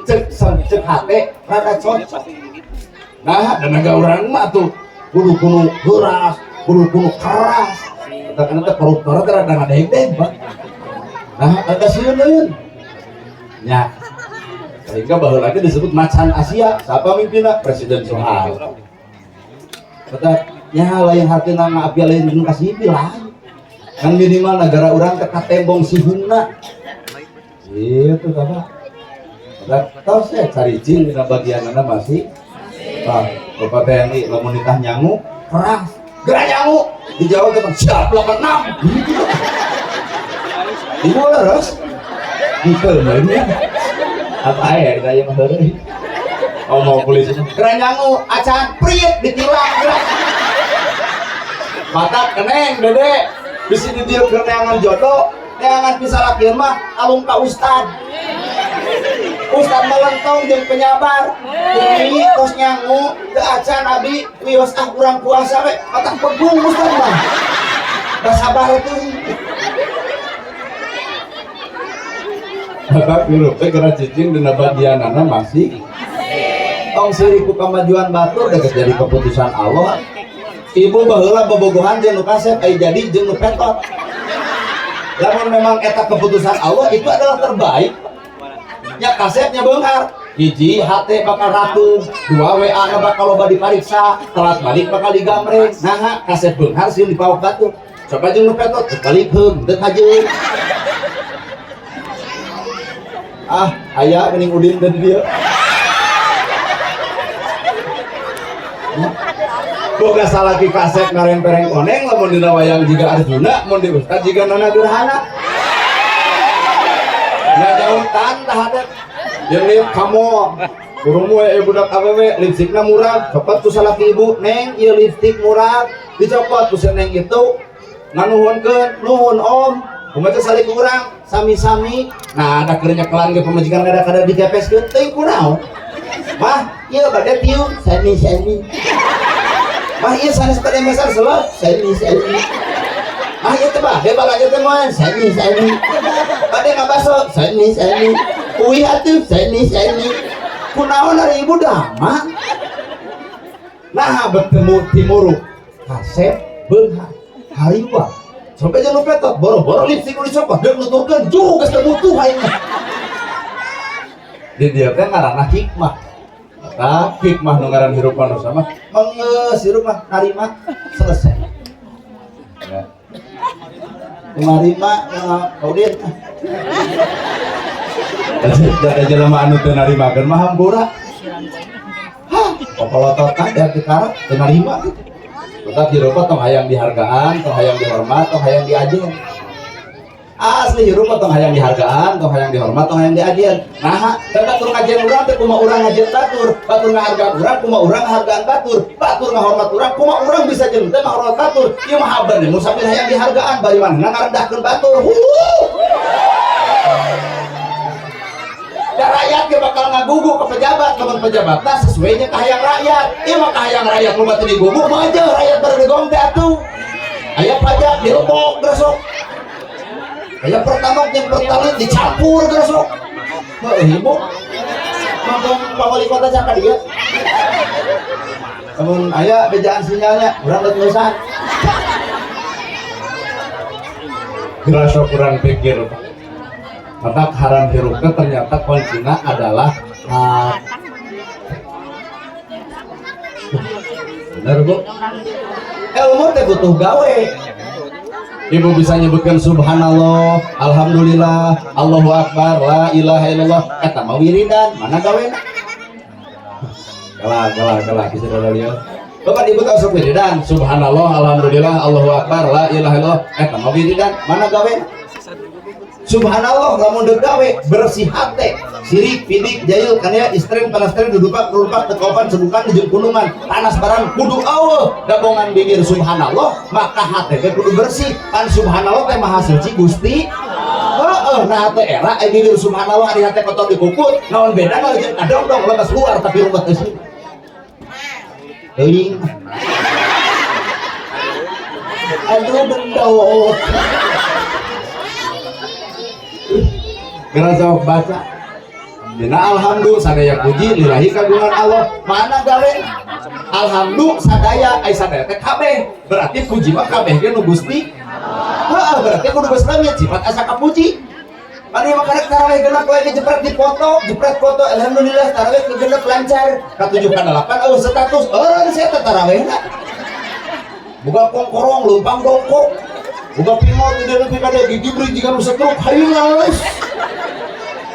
cek hate rada cocok nah dan agak orang mah tuh kudu keras kudu keras kita kan teh koruptor teh rada ngadeg Pak nah ada sieun nya sehingga baheula lagi disebut macan Asia siapa mimpinna Presiden Soeharto kata nya lain hartina ngabdi lain jeung kasih lain kan minimal negara urang teh katembong sihungna itu Bapak tahu saya cari cing di bagianana masih Bapak TNI lamun nikah nyangu keras gerak nyangu dijawab dengan siap 86 ibu leres gitu mainnya apa ya kita yang menghormati mau polisi gerak nyangu acan priet ditilang gerak mata keneng dede bisa ditiup keneangan jodoh neangan bisa laki mah alung ka ustad Ustad melentong jeung penyabar bumi tos nyangu teu acan abi wios kurang puasa we otak pegung Ustad mah da sabar teh bapak guru teh geura cicing dina bagianana masih tong seueur ku kamajuan batur da jadi keputusan Allah ibu baheula bobogohan jeung nu kasep ai jadi jeung nu petot lamun memang eta keputusan Allah itu adalah terbaik nya kasetnya beunghar hiji hate bakal ratu dua WA na bakal loba dipariksa telat balik bakal digamreng nah kaset beunghar sieun dipawak batu coba jeung nu petot balikeun teu kajeun aya geuning udin teh di dieu boga salaki kasep ngarempereng koneng lamun dina wayang jiga Arjuna mun di ustad jiga Nana Gerhana nyanyautan tah adet jeung liuk kamu kurung we budak awewe lipstikna murah copot ku salaki ibu neng ieu lipstik murah dicopot ku neng itu nganuhunkeun nuhun om kumaha salaki urang sami-sami nah ada keur nyekelan ge pamajikan kada dikepeskeun teuing kunaon mah ieu bade tiung sami-sami mah ieu sanes pada mesar selo sami-sami mah ieu teh bade balaja teh moal sami-sami bade ngabaso sami-sami uih atuh sami-sami kunaon ari ibu dama nah bertemu timuruk kasep beunghar hariwa sampai jangan lupa tot boro-boro lipstik nu dicopot deuk nuturkeun juh geus teu butuh ayeuna di dieu teh ngaranna hikmah eta hikmah nu ngaran hirup manusia mah mengeus hirup mah narima selesai ya narima kaudin ada jelema anu teu narimakeun mah hambura hah popolototan da dikarak teu narima tetap hirup tong hayang dihargaan, tong hayang dihormat, tong hayang diajen. Asli hirup tong hayang dihargaan, tong hayang dihormat, tong hayang diajen. Nah, tetap tur ngajen urang teh kumaha urang ngajen batur, batur ngahargaan urang kumaha urang ngahargaan batur, batur ngahormat urang kumaha urang bisa jeung teh ngahormat batur. Ieu mah haber mun sambil hayang dihargaan bari manehna ngarendahkeun batur. Dan rakyat ke bakal ngagugu ke pejabat, lamun pejabatna sesuainya kahayang rakyat. Ieu mah kahayang rakyat nu batu digugu mah aja rakyat berdegong teh atuh. Aya pajak dilepok gresok. Aya pertamax jeung pertalit dicampur gresok. Heuh ibu. Mangkong pawali kota caka dia. Lamun aya bejaan sinyalnya urang geus ngeusan. Gresok urang pikir maka haram hirupnya ternyata kuncinya adalah bener bu ilmu teh butuh gawe ibu bisa nyebutkan subhanallah alhamdulillah Allahu akbar la ilaha illallah eta mah wiridan mana gawena kalah bisa lihat bapak ibu tahu wiridan subhanallah alhamdulillah Allahu akbar la ilaha illallah eta mah wiridan mana gawena subhanallah lamun deuk gawe bersih hate sirik pidik jayul kana istren panastren dudupak dudupak tekopan sebukan jeung kunungan panas barang kudu eueuh gabongan bibir subhanallah maka hate ge kudu bersih kan subhanallah teh maha suci Gusti heeh nah teh era aya bibir subhanallah ari hate kotor dikukut naon beda mah jeung kadong-dong lemes luar tapi rumput eusi teuing aduh bendot Gerasa baca dina alhamdulillah sadaya puji lillahi kagungan Allah mana gawe alhamdulillah sadaya ai sadaya teh kabeh berarti puji mah kabeh ge nu Gusti heeh berarti kudu geus lamit sifat asa kapuji mani mah karek tarawih genep we jepret jepret foto alhamdulillah tarawih genep lancar ka 7 ka 8 eueuh status eueuh saya teh tarawihna boga kongkorong leumpang dongkok boga pingot di nepi ka gigi beri jika nu setruk hayu ngales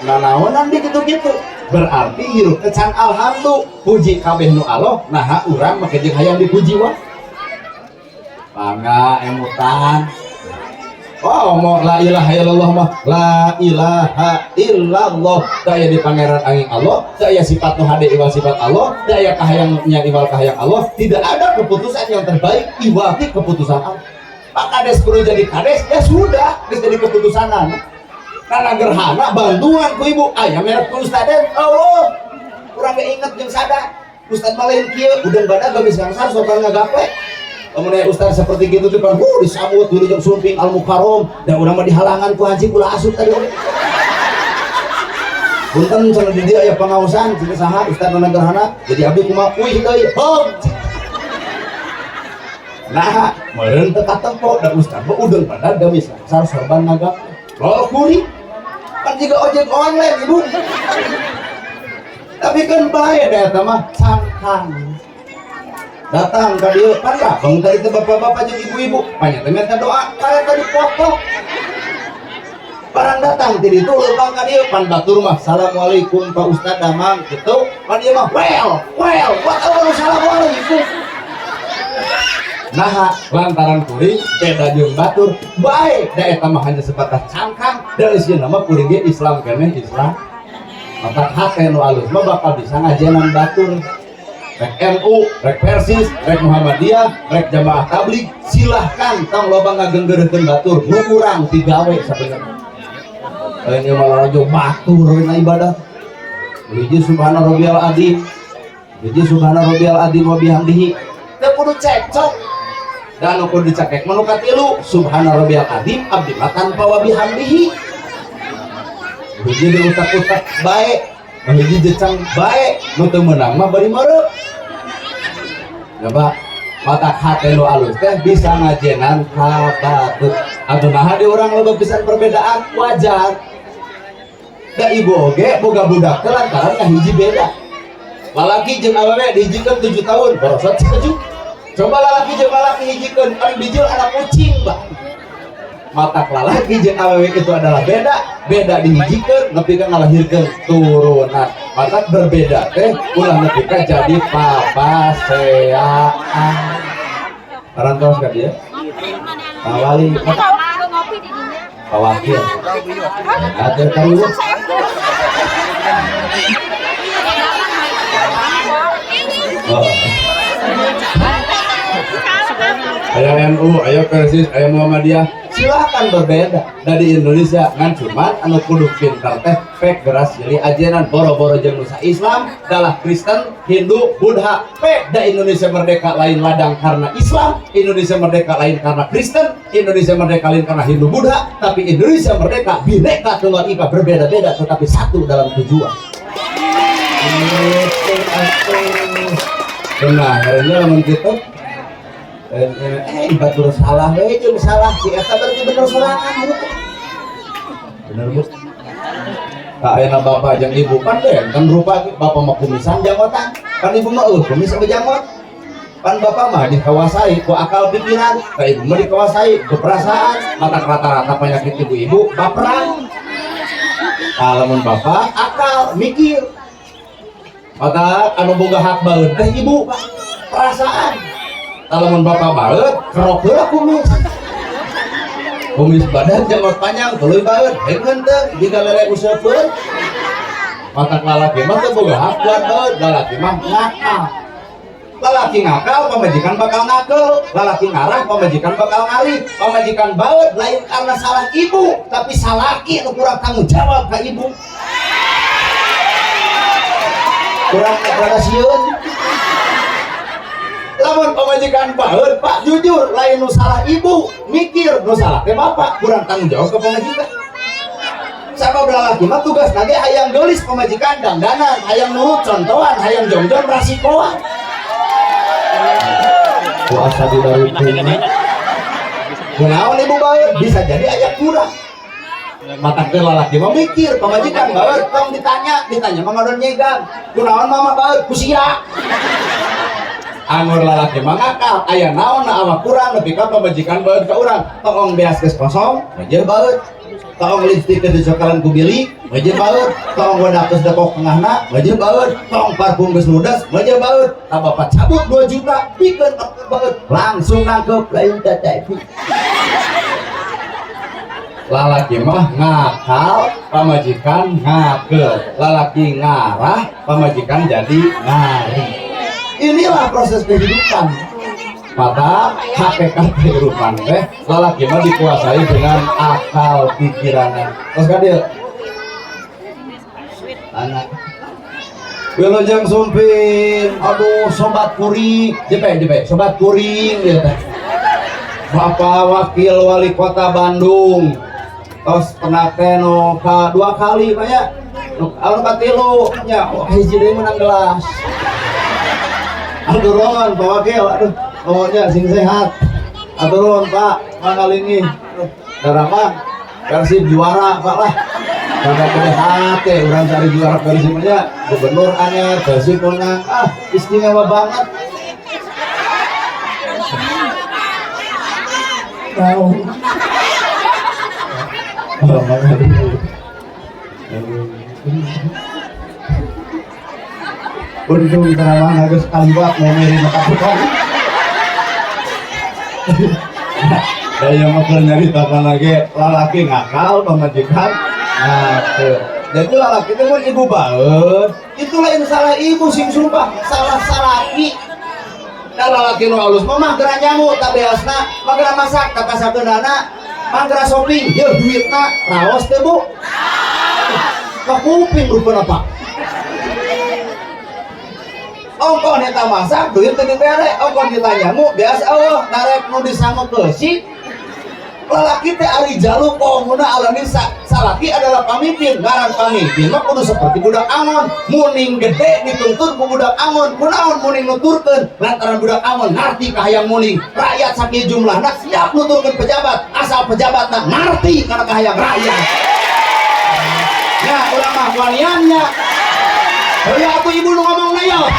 nah naonan di gitu-gitu berarti hirup kecan alhamdulillah puji kabeh nu Allah nah urang make jeung hayang dipuji wah bangga emutan oh mau la ilaha illallah mah la ilaha illallah daya di pangeran angin Allah daya sifat nu hade iwal sifat Allah daya kahayangnya iwal kahayang Allah tidak ada keputusan yang terbaik iwal ti keputusan Allah Pak Kades perlu jadi kades ya sudah geus jadi keputusanan karena gerhana bantuan ku ibu aya merek ku ustaden Allah kurang keinget jeung sadar ustad malain kieu udang badak gamis gangsar sopan ngagape lamun aya ustad seperti gitu tuh kan disambut dulu jeung sumping al mukarrom dan urang mah dihalangan ku haji kula asup tadi punten cenah di dieu aya pangaosan cina saha ustad nana gerhana jadi abdi kumaha uih deui hom nah meureun teu katempo da ustad mah udang badak gamis gangsar sorban ngagape lol kuring kan juga ojek online ibu tapi kan bae da eta mah sangkan datang ka dieu kan gabung tadi teh bapak-bapak jeung ibu-ibu banyak teh minta doa kareta dipoto barang datang ti ditu leumpang ka dieu pan batur mah assalamualaikum Pak Ustad damang gitu pan ieu mah well buat assalamualaikum nah lantaran kuring beda jeung batur bae da eta mah hanya sebatas cangkang da sieun nama kuring ge Islam keneh Islam mata hate nu alus mah bakal bisa ngajenan batur rek NU, rek Persis, rek Muhammadiyah, rek Jamaah Tabligh silahkan tong loba ngagenggeureukeun batur nu urang tigawe sabenerna ini malah rajo batur na ibadah hiji subhana rabbiyal adzim hiji subhana rabbiyal adzim wa bihamdihi teu kudu cekcok dan kudu dicekek manu katilu subhana rabbiyal adzim abdi tanpa wa bihamdihi hiji diutak-utak bae hiji jecang bae nu teu meunang mah bari meureup coba mata hate nu alus teh bisa ngajenan ka batur adunaha di urang loba pisan perbedaan wajar da ibu oge boga budak teh lantaran ngahiji beda lalaki jeung awewe dihijikeun 7 tahun borosot 7 coba lalaki jeung lalaki hijikeun paling bijil anak kucing bah mata lalaki jeung awewe itu adalah beda dihijikeun nepi ka ngalahirkeun turunan mata berbeda teh ulah nepi ka jadi papaseaan parantos ka dia awali ngopi di dinya Wakil, ada tahu? Ayah NU, ayah Persis, ayah Muhammadiyah, silahkan berbeda. Dari Indonesia, ngan cuman anu kudu pintar teh pek geras jadi ajaran boro-boro jeung nusa Islam, dalah Kristen, Hindu, Buddha. Pek da Indonesia merdeka lain ladang karena Islam, Indonesia merdeka lain karena Kristen, Indonesia merdeka lain karena Hindu, Buddha. Tapi Indonesia merdeka bineka tunggal ika berbeda-beda tetapi satu dalam tujuan. Benar, karena lamun kitu batur salah we jeung salah si eta berarti bener sorangan bener Bu tak ayeuna bapak jeung ibu pan kan rupa bapak mah kumisan jangotan kan ibu mah kumis bejangot pan bapak mah dikuasai ku akal pikiran ka ibu mah dikuasai ku perasaan mata rata-rata penyakit ibu-ibu baperan lamun bapak akal mikir mata anu boga hak baeut teh ibu perasaan kalau bapak baut kerok heula kumis badan janggut panjang tuluy baut henteu digalere useupeun mata lalaki mah teu boga hak buat baut lalaki mah ngakal lalaki ngakal pamajikan bakal ngakal lalaki ngarah pamajikan bakal ngarih pamajikan baut lain karena salah ibu tapi salaki anu kurang tanggung jawab ka ibu kurang perhatian lamun pamajikan baheud Pak jujur lain nu salah ibu mikir nu salah teh bapak kurang tanggung jawab ke pamajikan sabab lalaki mah tugas nage hayang gelis pamajikan dandanan hayang nurut contohan hayang jongjon rasikoan puasa di darutin kunaon ibu baheud bisa jadi aya kurang mata ke lalaki mah mikir pamajikan baheud tong ditanya mah ngadon nyegang kunaon mama baheud kusia anggur lalaki mangakal aya naon na ama kurang nepi ka pamajikan baeud ka urang tong beas geus kosong meuje baeud tong lipstik geus dicokalan ku bilik meuje baeud tong wadah geus dekok tengahna meuje baeud tong parfum geus ludes meuje baeud ta bapak cabut 2 juta pikeun baeud langsung nangkep lain teh lalaki mah ngakal pamajikan ngakal lalaki ngarah pamajikan jadi ngari inilah proses kehidupan maka hakikat kehidupan teh lalaki mah dikuasai dengan akal pikirannya terus kadil anak wilujeng sumpin aduh sobat kuring jepe sobat kuring dia teh Bapak Wakil Wali Kota Bandung tos pernah teno ka 2 kali banyak anu katilu nya hiji deui menang gelas aduh ron Pak Wakil aduh pokoknya sing sehat aduh ron Pak mangalingi darama Persib juara Pak lah kagak gede hati orang cari juara Persibnya gubernur anyar Persib menang istimewa banget tahu untung terawang harus kaliwat mau meri mata tukang Daya makan nyaritakan lagi lalaki ngakal pemajikan. Nah, tuh. Jadi lalaki itu kan ibu banget. Itu lain salah ibu sing sumpah, salah laki. Da lalaki nu alus mah geura nyamu tak beasna, mah geura masak tak pasakeunana, mah geura shopping, yeuh duitna raos teh Bu. Ka kuping rupeuna Pak. Ongkon eta masak duit teu dibere, ongkon kita nyamu beas eueuh narek nu disanggup beusik. Lalaki teh ari jaluk omuna alami salaki adalah pamimpin, ngaran pamimpin mah kudu seperti budak angon, muning gede dituntun ku budak angon, kunaon muning nuturkeun lantaran budak angon ngarti ka hayang muning, rakyat sakieu jumlahna siap nuturkeun pejabat, asal pejabatna ngarti kana ka hayang rakyat. Ya urang mah waliannya. Heuh atuh ibu nu ngomongna ya.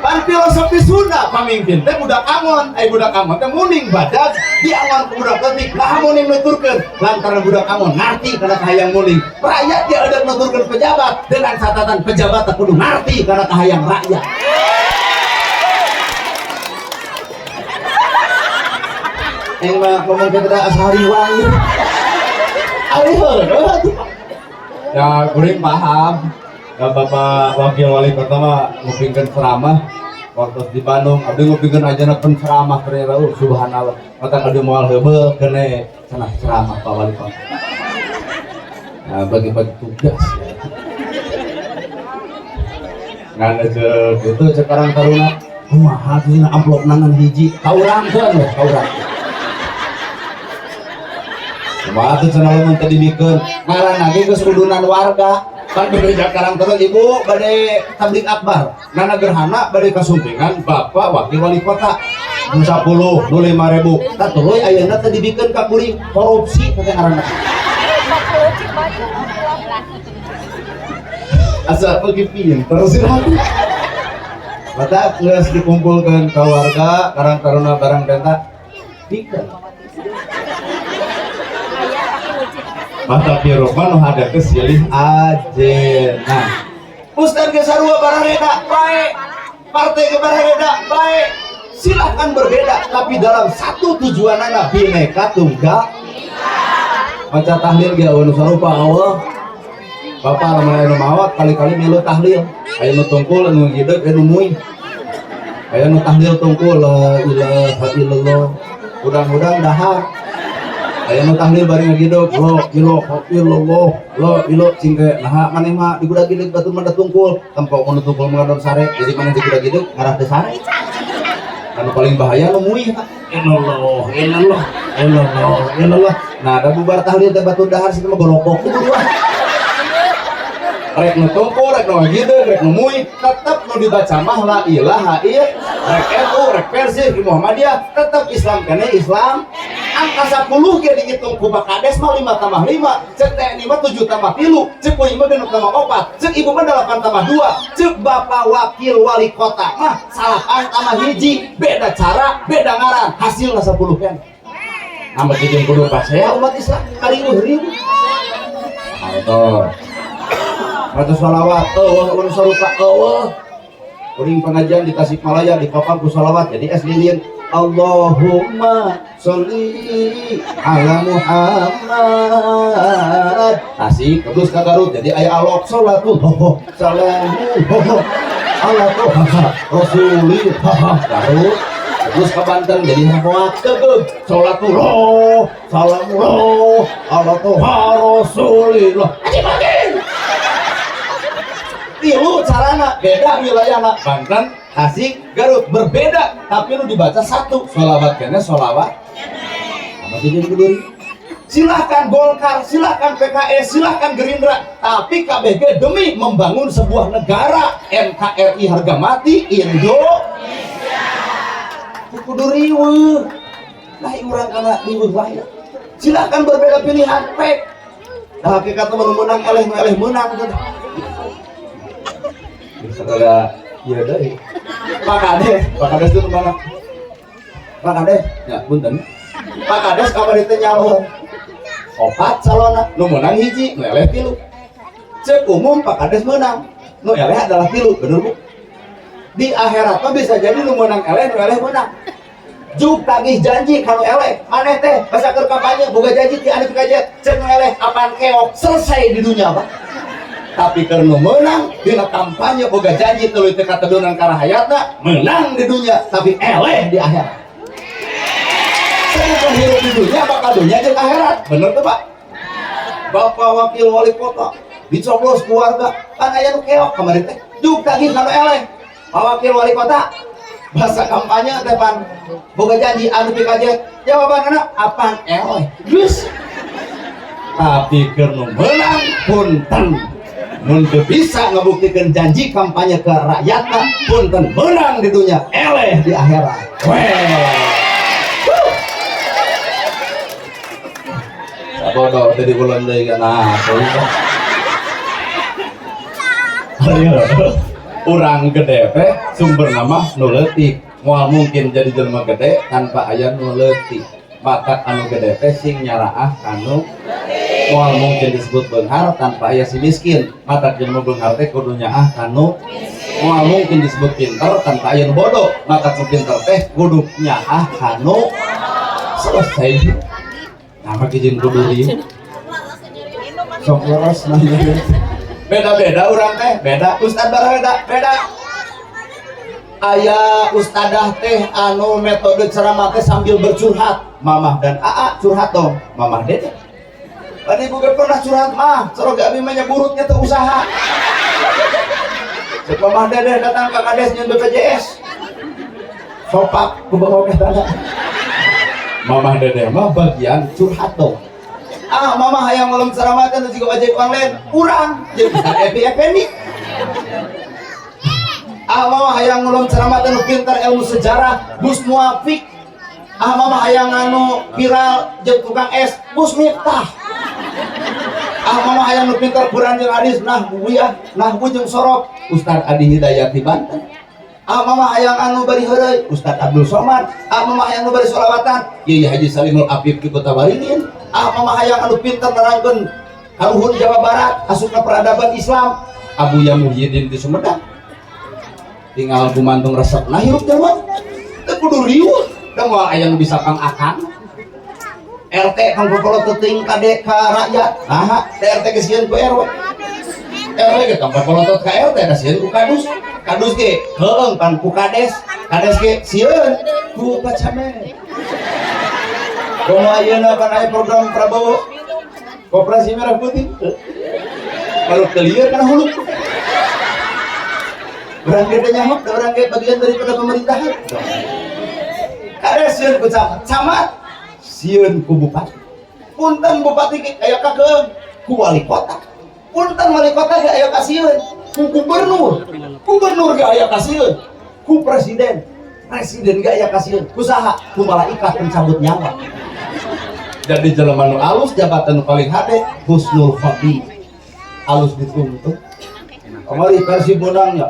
Pan filosofi Sunda pamimpin teh budak angon, budak angon teh muning badag di angon ke budak leutik, nah muning nuturkeun lantaran budak angon ngarti kana kahayang muning. Rakyat dia ada nuturkeun pejabat dengan catatan pejabat teh kudu ngarti kana kahayang rakyat. Yang mah ngomong kita asari wae. Ari heueuh atuh. Ya kuring paham. Ya Bapak Wakil Wali Kota mah ngupingkeun ceramah waktu di Bandung, abdi ngupingkeun ajenakeun ceramah ternyata subhanallah. Mata abdi moal heubeul kene cenah ceramah Pak Wali Kota. Nah, bagi-bagi tugas ya. Ngana itu sekarang taruna kumaha dina amplop nangan hiji kaurangkeun we kaurang. Kumaha teh cenah mun teh dibikeun ngaranna ge geus kudunan warga. Kan bekerja karang terus ibu badai tablik akbar nana gerhana badai kasumpingan Bapak Wakil Wali Kota 10 nu 5.000 tak tuluy ayeuna teh dibikeun ka kuring korupsi teh ngaranna asa pergi pinter sih mata geus dikumpulkeun ka warga karang taruna barang benta dikeun mata pirokman nu hada ke silih ajena. Ustaz ge sarua barareda bae, partai ge barareda bae. Silahkan berbeda tapi dalam satu tujuanana Bhinneka Tunggal Ika. Maca tahlil ge anu sarupa Allah. Bapak lamun anu maot kali-kali milu tahlil. Aya nu tungkul anu hideuk anu muih. Aya nu tahlil tungkul la ilaha illallah. Udang-udang dahar. Aya nu tahlil bari ngagidog lo illallah lo ilo cingke nah maneh mah di budak gideg batur mah tungkul tempok mun tungkul mengadon sare jadi maneh di budak gideg ngarah teh sare anu paling bahaya nu muih illallah nah da bubar tahlil teh batur dahar situ mah golokok kitu dua rek nu tungkul rek nu ngagideg rek nu muih tetep nu dibaca mah la ilaha illallah rek NU rek Persib di Muhammadiyah tetep Islam kene Islam angka 10 ge dihitung ku Bakades mah 5 tambah 5 cek TNI mah 7 tambah 3 cek Pui mah 6 tambah 4 cek Ibu mah 8 tambah 2 cek Bapak Wakil Wali Kota mah 8 tambah hiji beda cara beda ngaran hasilna 10 kan nambah jeung kudu pasea umat Islam karieuh-rieuh maca shalawat eueuh sarupa eueuh kuring pengajian di Tasikmalaya di papan ku shalawat jadi es lilin Allahumma sholli ala Muhammad Tasik terus ka Garut jadi aya alok sholatul salamu ala Rasulillah Garut terus ke Banten jadi hoak tegeg sholatul salamu ala Rasulillah tilu carana beda wilayahna Banten Tasik Garut berbeda tapi lu dibaca satu sholawat kene sholawat apa jadi keduri silahkan Golkar silahkan PKS silahkan Gerindra tapi KBG demi membangun sebuah negara NKRI harga mati Indonesia kuduri weuh nah urang kana riweuh wae silahkan berbeda pilihan pek nah hakikat menang eleh menang saudara iya dari Pak Kades itu mana? Pak Kades, ya punten. Pak Kades kamari teh nyalon. Opat calonna, nu menang hiji, nu eleh 3. Cek umum Pak Kades menang. Nu eleh adalah 3, bener Bu? di akhirat mah bisa jadi lu menang eleh nu eleh menang. Juk tagih janji kalau eleh maneh teh basa keur kampanye boga janji ti anu kajet ceun eleh apaan keok selesai di dunia Pak. Tapi karena menang dina kampanye boga janji tuluy teh katedunan kana hayatna menang di dunia tapi eleh di akhirat. Saya hidup di dunia bakal dunia jeung akhirat bener tuh Pak. Bapak wakil wali kota dicoblos keluarga kan aya nu keok kemarin teh juk tagih kana eleh Pak wakil wali kota bahasa kampanye depan boga janji anu pikajet jawabanna apaan eleh geus tapi karena menang punten mun bisa ngebuktikan janji kampanye ke rakyatna punten menang di dunia eleh di akhirat bodoh tadi bulan deui kana ayo urang gede teh sumber nama nu leutik moal mungkin jadi jelema gede tanpa aya nu leutik bakat anu gede teh sing nyaraah anu moal mungkin disebut beunghar tanpa aya si miskin mata jelema beunghar teh kudu nyaah kanu moal mungkin disebut pinter tanpa aya nu bodoh mata pinter teh kudu nyaah kanu selesai. Nah, izin kudu ieu. Sok leres nanya. Beda-beda urang teh, beda ustad beda. Aya ustadah teh anu metode ceramah teh sambil bercurhat. Mamah dan Aa curhat dong. Mamah Dede. Tadi bukan pernah curhat mah, sorok abi mah burutnya teu usaha. Cek Mamah Dede datang ke kades nyeun BPJS. Sopak ku bawa ke tanah. Mamah Dede mah bagian curhat dong. Mama hayang malam ceramah teh juga ojek online urang jeung Ustaz Epi Effendi. Mama hayang malam ceramah teh pintar ilmu sejarah Gus Muafik. Mama hayang anu viral jeung tukang es Gus Miftah. Mama hayang nu pintar Quran jeung hadis nahwu jeung sorok Ustaz Adi Hidayat di Banten. Mama hayang anu bari heureuy Ustaz Abdul Somad. Mama hayang anu bari sholawatan Yai Haji Salimul Apip di Kota Waringin. Mama hayang anu pinter nerangkeun kaluhur Jawa Barat asupna peradaban Islam Abu Ya Muhyiddin di Sumedang. Tinggal gumantung resepna hirup jaman teu kudu riweuh da moal aya nu bisa kang akan RT kang popolo teuting kade ka rakyat RT gesieun ku RW RW ge kang popolo ka RT da sieun ku kadus ge heueung pan ku kades ge sieun ku pacamen. Komo ayeuna kan aya program Prabowo Koperasi Merah Putih kalau clear kana hulu urang ge nyamuk da urang ge bagian daripada pemerintahan kades sieun ku camat sieun ku bupati punten bupati ge aya kakeung ku wali kota punten wali kota ge aya ka sieun ku gubernur ge aya ka sieun ku presiden ge aya ka sieun ku saha ku malaikat pencabut nyawa. Jadi jelema nu alus jabatan paling hade husnul khotimah alus dituntut kamari versi bonangnya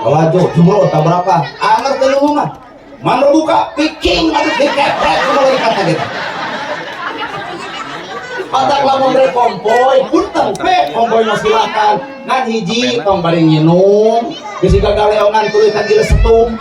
lajo jumlah tak berapa anger telu mah mana buka piking adu dikepret kamari kata kita patak lamun rek kompoy punten pe kompoy mah silakan ngan hiji tong bari nginum geus gagaleongan tuluy ka dieu setum.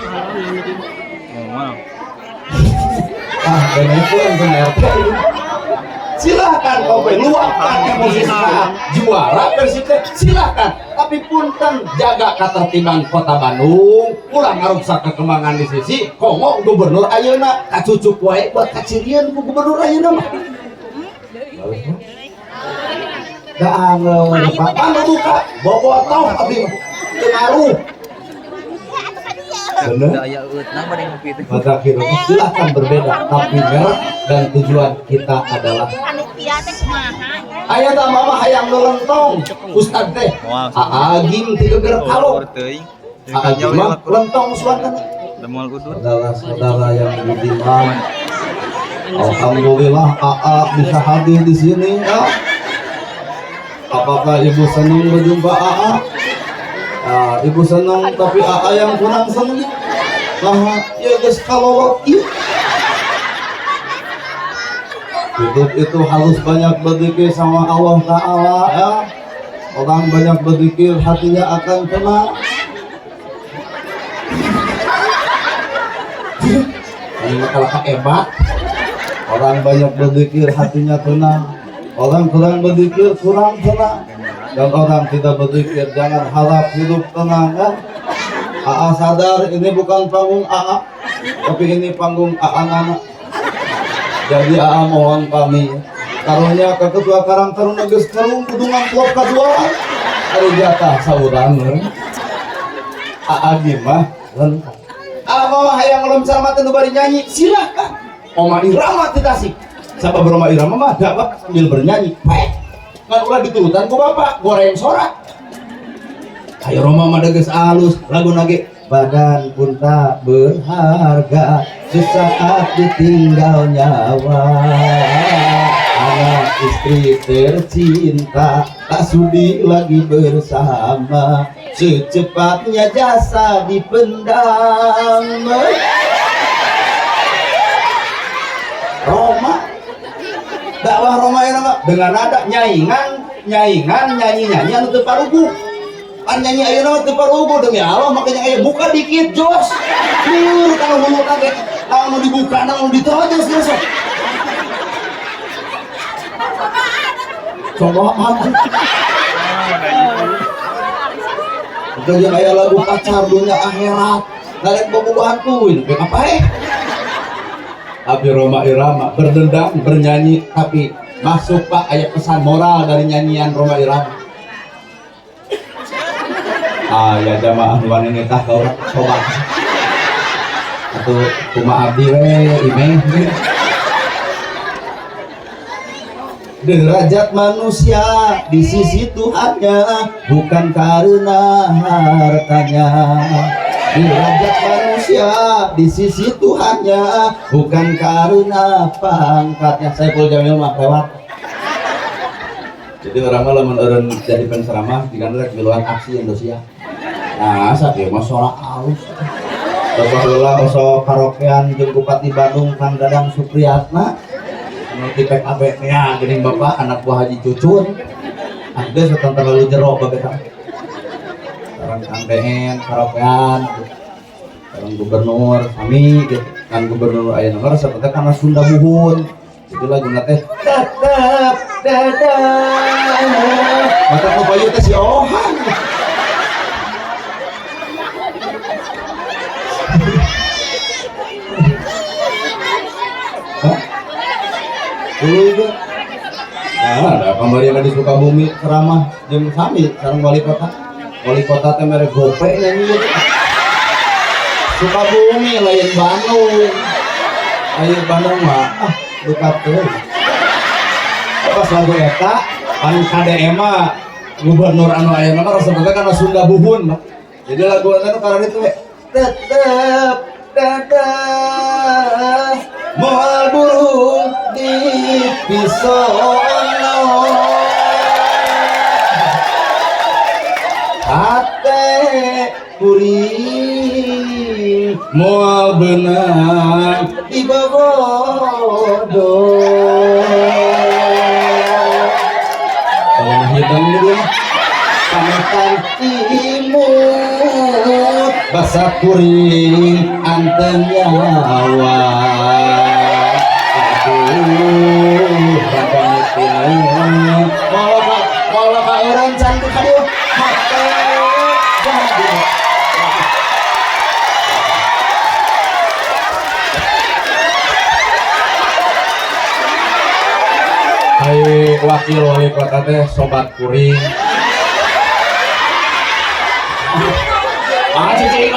Silahkan kau luapkan emosi saat juara Persib silahkan tapi punten jaga ketertiban kota Bandung ulah ngaruksak kekembangan di sisi komo gubernur ayeuna kacucuk wae buat kacirian ku gubernur ayeuna mah da angel Pak buka bobotoh abdi teu ngaruh benar maka kita silahkan berbeda tapi merek dan tujuan kita adalah ayat mama hayang lentong Ustaz teh agim ti geger kalo agim mah lentong suatan saudara yang budiman alhamdulillah bisa hadir di sini ya. Apakah ibu senang berjumpa ibu senang tapi yang kurang senang ya guys kalau hidup itu harus banyak berzikir sama Allah Ta'ala ya. Orang banyak berzikir hatinya akan tenang ini kalau hebat. Orang banyak berzikir hatinya tenang, orang kurang berzikir kurang tenang, dan orang tidak berzikir jangan harap hidup tenang kan. AA sadar ini bukan panggung AA, tapi ini panggung AA anak. Jadi AA mohon kami karunia ke ketua Karang Taruna geus karung kudungan klub kaduaan ari jatah saurang AA gimah lengkap. AA mah hayang lomcar mah teu bari nyanyi silakan. Oma Irama tidak sih, siapa beroma Irama mah dapat sambil bernyanyi, baik. Kan ulah diturutan ku bapak goreng sorak. Ayo Roma mah geus alus, lagu nage badan pun tak berharga, sesaat ditinggal nyawa. Anak istri tercinta tak sudi lagi bersama, secepatnya jasa dipendam. Roma dakwah Roma Irama dengan nada nyanyi anu teu parugu kan nyanyi ayeuna teu parugu demi Allah makanya aya buka dikit jos kalau ngomong kage anu dibuka anu ditojos geus coba mati itu yang aya lagu pacar dunia akhirat ngarek bobogohan kuin apa Abi Roma Irama berdendam bernyanyi tapi masuk pak ayat pesan moral dari nyanyian Roma Irama. Ya jamaah nuan ini tah kau coba atau kumaha abdi we imeh derajat manusia di sisi Tuhannya bukan karena hartanya. Derajat manusia di sisi Tuhannya bukan karena pangkatnya. Saya Saiful Jamil mah lewat. Jadi orang lamun eureun jadi penceramah digana rek miluan aksi Indonesia. Nah, sakieu mah sorak alus. Bapak heula oso karaokean jeung Bupati Bandung Kang Dadang Supriyatna. Anu ti PKB nya geuning Bapak anak buah Haji Cucun. Geus satang terlalu jero bagetan. Orang Kang Deen karaokean orang gubernur kami gitu kan gubernur aya nomor seperti karena Sunda Buhun itu lagu teh tetep dada mata kebayu teh si Ohan itu ada kemarin di Sukabumi ceramah jeung sami sareng wali kota teh mere gope nyanyi gitu. Sukabumi lain Bandung. Ayo Bandung mah dekat tuh. Pas lagu eta pan KDM mah gubernur anu aya mah sebetulnya karena Sunda Buhun mah. Jadi lagu eta karena itu tetep dada moal burung di pisono hate kuring moal benang di bobodo kalau hidang dia pametan imut basa kuring anten nyawa aduh rabang itu kalau orang cantik aduh mate jadi hai wakil wali kota teh sobat kuring cicing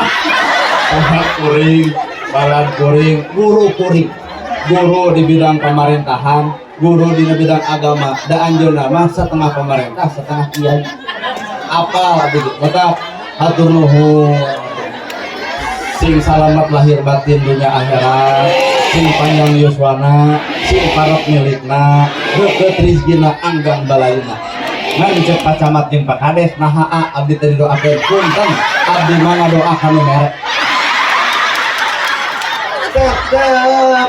sobat kuring balad kuring guru kuring guru di bidang pemerintahan guru di bidang agama da anjeunna mah setengah pemerintah setengah kiai apal begitu maka hatur nuhun sing salamet lahir batin dunia akhirat sing panjang yuswana sing parek milikna deukeut rizkina anggang balaina ngancep pacamat jeung Pak Kades naha abdi teh didoakeun punten abdi mah ngadoakan nu merek tetep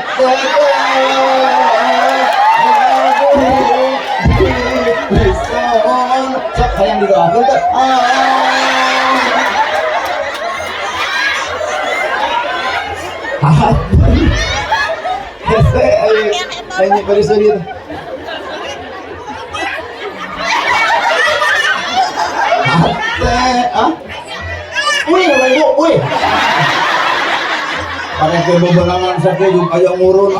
sok hayang didoakeun teh Nyanyi bari sedih. Wih. Pada ke beberangan sakit aya ngurun.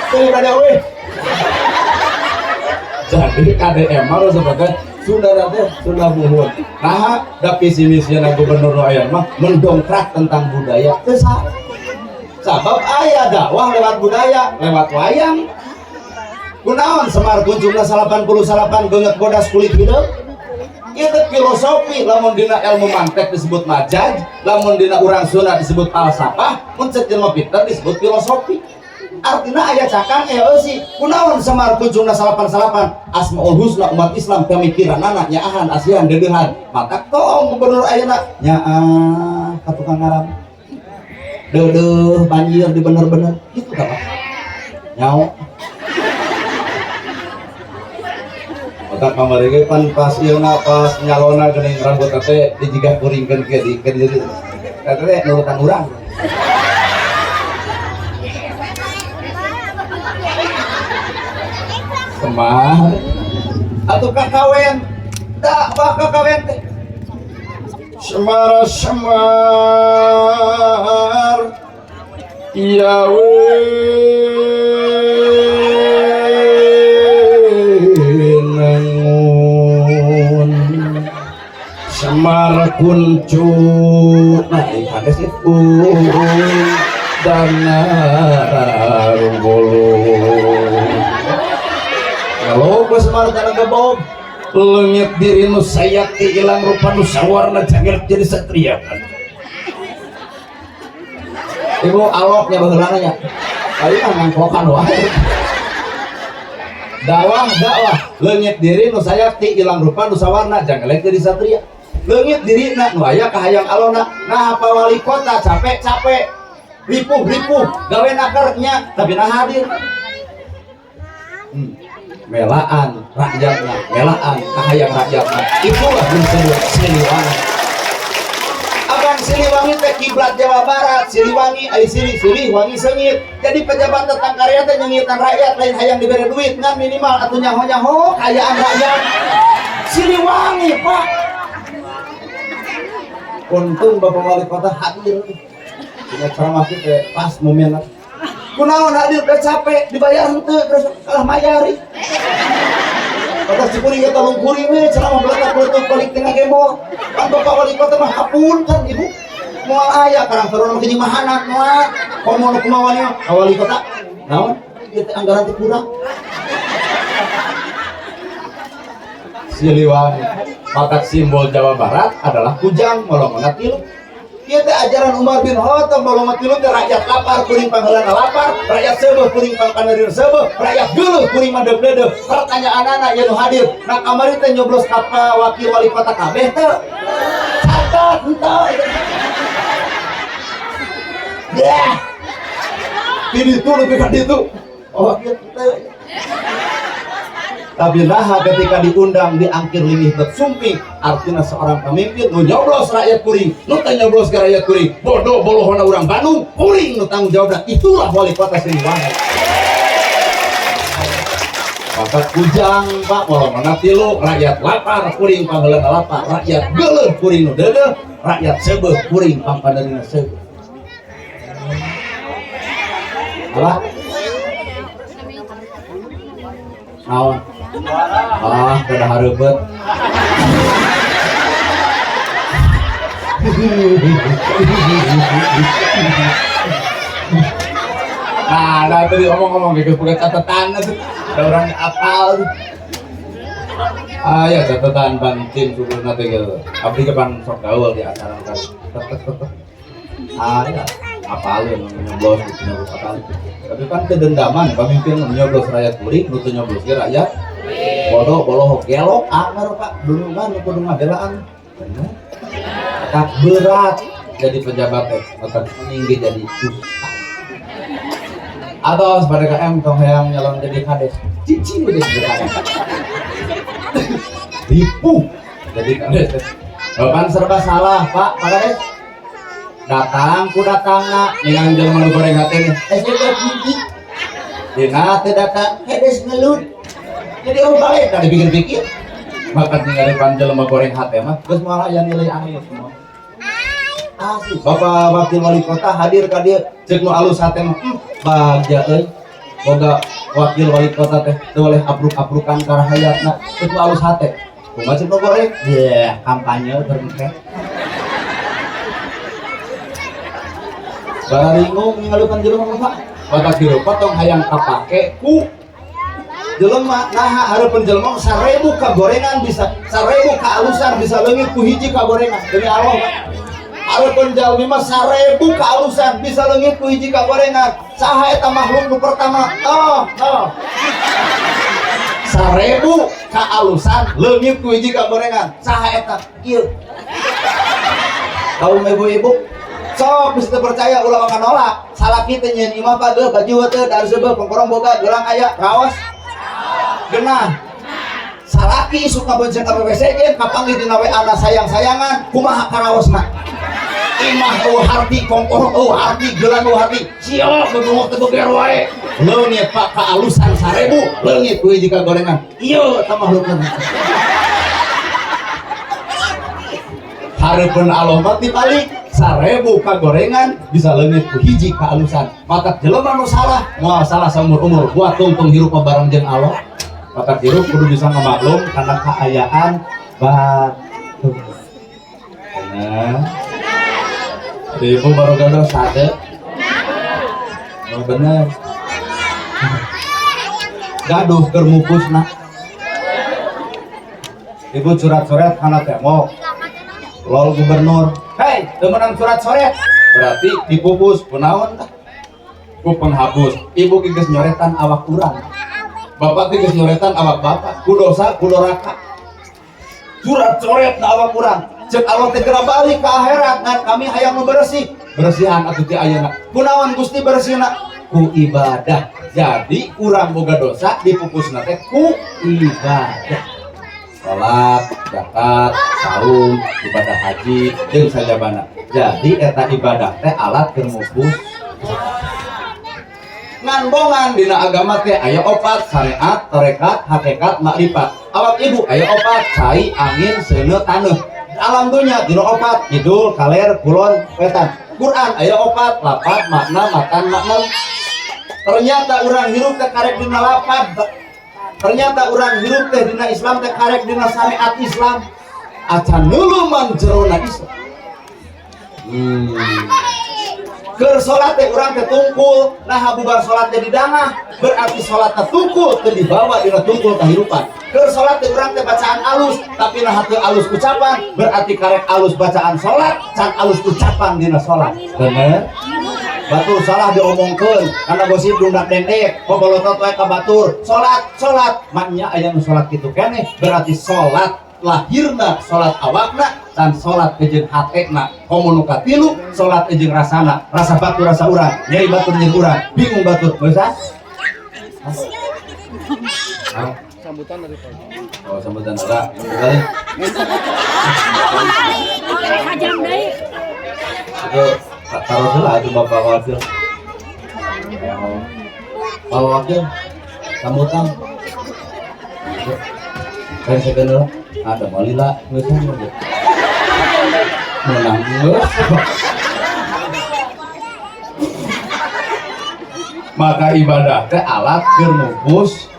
Teh kada weh. Jadi KDM harus sebagai sudah muhun. Nah, da visi misinya gubernur aya mah mendongkrak tentang budaya. Teu sabab aya dakwah lewat budaya, lewat wayang. Kunaon Semar kunjungna 88 beungeut bodas kulit hideung. Itu filosofi, lamun dina ilmu mantek disebut majaj, lamun dina urang Sunda disebut falsafah, mun cek jelema pinter disebut filosofi. Artinya aya cakang eusi, kunaon Semar kunjungna 88 Asmaul Husna umat Islam pemikiranana nyaahan asihan dedehan. Maka tong gubernur ayeuna nyaah ka tukang ngaran. Deudeuh banjir di bener-bener gitu kan Pak. Nyaho. Otak kamari ge pan pas ieu pas nyalona geuning rambut teh dijiga kuringkeun ke di dieu. Teh nurutan urang. Semar atuh kakawen da bah kakawen teh Semar ya nangun Semar kuncup nah hades itu dan narubulung kalau gue Semar tanah kebob lengit diri nu sayati ilang rupa nu sawarna jangir jadi satria ibu aloknya baheulana kali mah ngangkokan wae dakwah lengit diri nu sayati ilang rupa nu sawarna jangir jadi satria lengit diri nu aya kahayang alona nah apa wali kota capek ripuh gawe nakernya tapi nah hadir melaan rakyatnya, melaan kahayang rakyatnya. Itulah disebut Siliwangi. Abang Siliwangi teh kiblat Jawa Barat, Siliwangi ai Siliwangi sengit. Jadi pejabat tentang karya teh nyengitan rakyat lain hayang diberi duit ngan minimal atuh nyaho kayaan rakyat. Siliwangi, Pak. Untung Bapak Wali Kota hadir. Punya ceramah teh pas momenna. Kunaon hadir teh capek dibayar henteu terus kalah mayari. Kata si kuring eta lung kuring we ceramah beletak-beletuk balik tengah gembol. Kan Bapak Wali Kota mah hapun kan Ibu. Moal aya karang turun ke nyimahanan moal. Komo nu kumaha nya Wali Kota. Naon? Ieu teh anggaran teh kurang. Siliwangi. Maka simbol Jawa Barat adalah kujang molongan tilu. Ieu teh ajaran Umar bin Khattab balongan tilu teh rakyat lapar kuring pangheulana lapar, rakyat seubeuh kuring pangkanerir seubeuh, rakyat geuleuh kuring madeg-dedeg. Pertanyaanana ieu nu hadir, nah kamari teh nyoblos ka wakil wali kota kabeh teu? Catat henteu. Dah. Di ditu lebih ka ditu. Oh kieu teh. Tapi nah ketika diundang diangkir lingih bersumping artinya seorang pemimpin nu nyoblos rakyat kuring nu teh nyoblos ke rakyat kuring bodoh bolohona urang Bandung kuring nu tanggung jawabna itulah wali kota Siliwangi. Maka kujang Pak molongna tilu rakyat lapar kuring pangheulana lapar rakyat geuleuh kuring nu deudeuh rakyat seubeuh kuring pangkanerina seubeuh. Apa? Naon? Kada hareupeut. Nah, tadi ngomong-ngomong gitu pakai catatan tuh. Ada orang apal. Ya catatan bantin suburna teh gitu. Abdi ke ban sok gaul di acara kan. Ya apalin nyoblos apal. Tapi kan kedendaman pemimpin nyoblos rakyat kuring, nu teu nyoblos ge rakyat bodoh boloh gelok anger Pak dulu kan kudu ngabelaan tak berat jadi pejabat teh otak tinggi jadi susah atau pada KM tong hayang nyalon jadi kades cicing jadi kades ripuh jadi kades ban serba salah Pak kades datang ku datangna ningali jelema nu goreng hate SJP tinggi dina teh datang hedes ngelut jadi balik dari pikir-pikir maka tinggal jelema goreng hate mah geus malah aya nilai anu semua asli Bapak Wakil Wali Kota hadir ka dieu ceuk nu alus hate mah bagja euy boga wakil wali kota teh teu boleh abruk-abrukan karahayatna ceuk nu alus hate kumaha ceuk nu goreng ya kampanye berengke baringung ngalukan jelema mah batak dieu potong hayang kapake ku jelema nah hareupeun jelema 1000 ka gorengan bisa 1000 ka alusan bisa leungit ku hiji ka gorengan demi Allah hareupeun jalmi mah 1000 ka alusan bisa leungit ku hiji ka gorengan saha eta makhluk nu pertama 1000 ka alusan leungit ku hiji ka gorengan saha eta ieu kaum ibu-ibu sok bisa percaya ulah makan nolak salah kita nyeun imah padeuh baju teu dari sebab pengkorong boga gelang aya kaos genah salaki suka bonceng ka WC gen kapanggih dina WA na sayang-sayangan kumaha karaosna imah harti kongkorong harti gelang harti siap bengok teu beger wae leungit pak ka alusan 1000 leungit ku hiji ka gorengan ieu tah makhlukna hareupeun Allah mah dibalik 1000 ka gorengan bisa leungit ku hiji ka alusan maka jelema nu salah moal salah saumur umur buat tungtung hirup bareng jeung Allah maka hirup kudu bisa ngamaklum karena keayaan batu nah ibu baru gaduh sade oh bener gaduh keur mupusna ibu surat-surat kana tembok lol gubernur hei temenan surat-surat berarti dipupus kunaon tah ku penghapus ibu geus nyoretan awak urang bapak geus nyoretan awak bapak ku dosa ku doraka surat-surat na awak urang ceuk Allah teh geura balik ka akhirat ngan kami hayang bersih bersihan atuh ti ayeuna kunaon Gusti bersihna ku ibadah jadi urang boga dosa dipupusna teh ku ibadah salat, zakat, saum, ibadah haji, jeung sajabana. Jadi eta ibadah teh alat keur mupus. Ngan bongan dina agama teh aya opat syariat, tarekat, hakikat, makrifat. Awak ibu aya opat cai, angin, seuneu, taneuh. Alam dunya dina opat kidul, kaler, kulon, wetan. Quran aya opat lapat, makna, matan, makna. Ternyata urang hirup teh karek dina lapat. Ternyata orang hidup teh dina Islam teh karek dina syariat Islam acan nuluman jerona Islam keur salat teh urang teh tungkul nah bubar salat teh didangah berarti salat teh tungkul teh dibawa dina tungkul kehidupan keur salat teh urang teh bacaan alus tapi nah teu alus ucapan berarti karek alus bacaan salat can alus ucapan dina salat bener batur salah diomongkeun karena gosip dundak dendek pabolotot wae ka batur salat maknya aya nu salat kitu keneh berarti salat lahirna salat awakna dan salat jeung hatena komo nu katilu salat jeung rasana rasa batur rasa urang nyeri batur nyeri urang bingung batur bisa sambutan dari Pak. Oh sambutan ada kali hajam deui itu taruh lah itu Bapak Wakil Pak Wakil sambutan kan saya kenal ada malila ngeusah aja menang maka ibadah teh alat keur mupus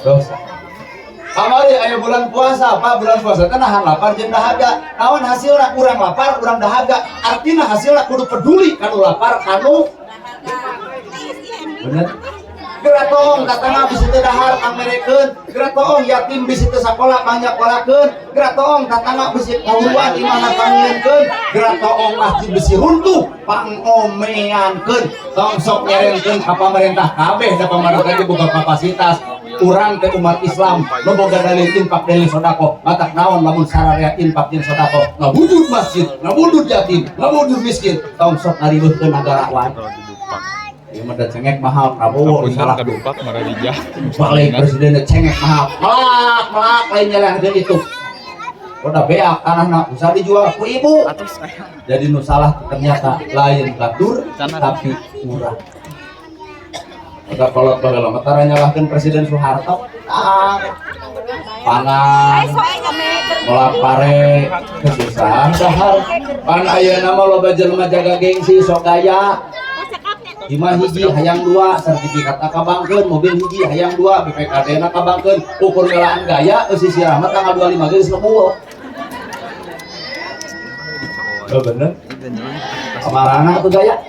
dosa. Kamari aya bulan puasa, Pak bulan puasa teh nahan lapar jeung dahaga. Naon hasilna urang lapar, urang dahaga. Artina hasilna kudu peduli kanu lapar kanu bener. Geura tong katana bisi teu dahar pamerekeun, geura tong yatim bisi teu sakola panjakolakeun, geura tong katana bisi kauluan imahna pangieunkeun, geura tong masjid bisi runtuh pangomeankeun. Tong sok nyerenkeun ka pamarentah kabeh da pamarentah ge boga kapasitas. Urang teh umat Islam nu boga dalil infak dalil sedekah matak naon lamun sararea infak jeung sedekah ngawujud masjid ngawujud yatim ngawujud miskin tong sok ngaribeuhkeun nagara wae ieu mah da cengek mahal Prabowo salah kadumpak maradijah balik presiden cengek mahal melak lain nyelehkeun itu udah beak tanahna usah dijual ku ibu jadi nu salah ternyata lain batur tapi urang udah kolot baheula mah tara nyalahkeun Presiden Soeharto. Pangan melapare kesusahan dahar pan ayeuna mah loba jelema jaga gengsi sok gaya. Imah hiji hayang 2 sertifikat kabangkeun, mobil hiji hayang 2 BPKD na kabangkeun, ukur ngelaan gaya eusi sirah mah tanggal 25 geus leuweuh. Oh bener. Kamarana tuh gaya.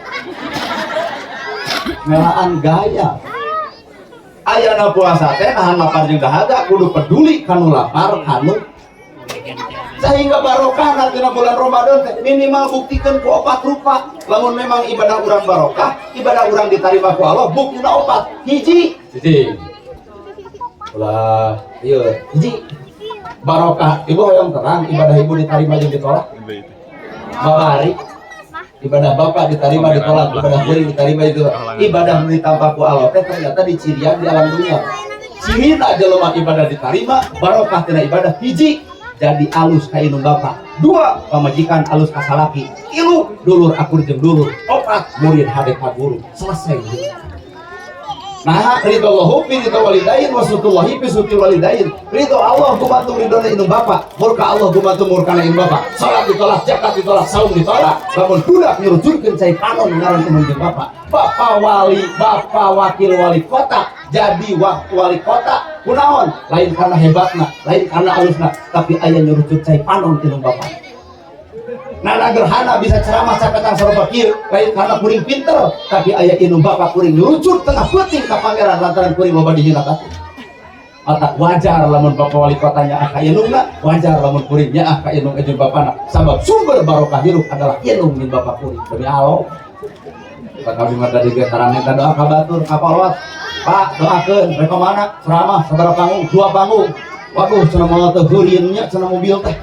Ngelaan gaya. Ayeuna puasa teh nahan lapar jeung dahaga kudu peduli kanu lapar kanu sehingga barokah tina bulan Ramadan teh minimal buktikeun ku 4 rupa. Lamun memang ibadah urang barokah, ibadah urang ditarima ku Allah, buktina 4. Hiji ulah ieu hiji barokah. Ibu hoyong terang ibadah ibu ditarima jeung ditolak. Babari ibadah bapak diterima ditolak, ibadah kuring diterima ditolak. Ibadah nu ditampa ku Allah teh ternyata dicirian di alam dunia. Cirina jelema ibadah diterima, barokah tina ibadah. Hiji jadi alus ka indung bapak, 2 pamajikan alus ka salaki, 3 dulur akur jeung dulur, 4 murid hade ka guru. Selesai. Nah, ridho Allah fi ridho walidain wa sutullahi fi sutul walidain. Ridho Allah gumantung ridho indung bapak, murka Allah gumantung murkana indung bapak. Salat ditolak, zakat ditolak, saum ditolak. Lamun budak nyurujurkeun cai panon ngaran indung bapak. Bapak wali, bapak wakil wali kota, jadi waktu wali kota kunaon? Lain karena hebatna, lain karena alusna, tapi aya nyurucut cai panon indung bapak. Nana gerhana bisa ceramah capetang sarupa kieu lain karena kuring pinter, tapi aya indung bapak kuring nyurucut tengah peuting ka pangeran lantaran kuring loba dihina batur. Mata wajar lamun bapak wali kotanya ka indungna, wajar lamun kuring nyaah ka indung ejeun bapana. Sabab sumber barokah hirup adalah indung min bapak kuring. Demi Allah. Kita kami mata di getaran minta doa ka batur ka polot. Pak doakeun rek mana? Ceramah sabaraha panggung? 2 panggung. Waduh cenah moal teh heureun nya cenah mobil teh.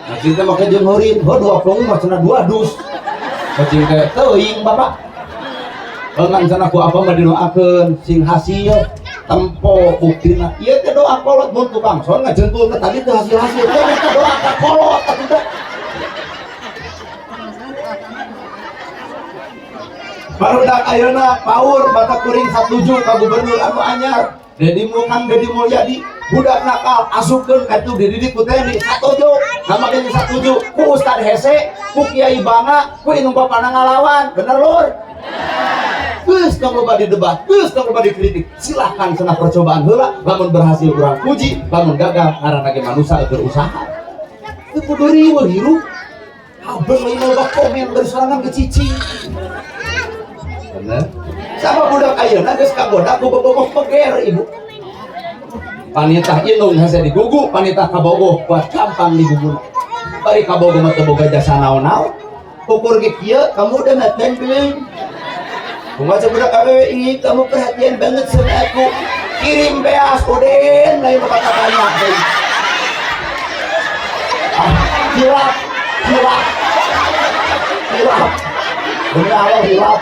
Nah kita make jeung heureun, 2 panggung mah cenah 2 dus. Cacing teh teuing bapak. Beungan cenah ku apa mah dinoakeun sing hasil tempo buktina. Ieu teh doa kolot mun tukang son ngajentul ke tadi teh hasil-hasil. Teh minta doa ka kolot atuh teh. Barudak ayeuna paur bata kuring satuju ka gubernur anu anyar Dedi Mulyadi budak nakal asupkeun ka tu dididik ku TNI satuju nama geus satuju ku Ustad Hese ku Kiai Banga ku indung bapana ngalawan bener lur geus tong loba didebat geus tong loba dikritik silahkan cenah percobaan heula lamun berhasil urang puji lamun gagal ngaranna ge manusia keur usaha teu kudu riweuh hirup abeng lain loba komen dari sorangan ke cicing. Bener. Sama budak ayeuna geus kagoda ku bobogoh peger ibu. Panitah indung hese digugu, panitah kabogoh kuat gampang diguguna. Bari kabogoh mah teu boga jasa naon-naon. Ukur ge kieu kamu udah naten belum? Kumaha budak awewe ini kamu perhatian banget sama aku. Kirim beas uden lain kata banyak deui. Hilap. Demi Allah hilap.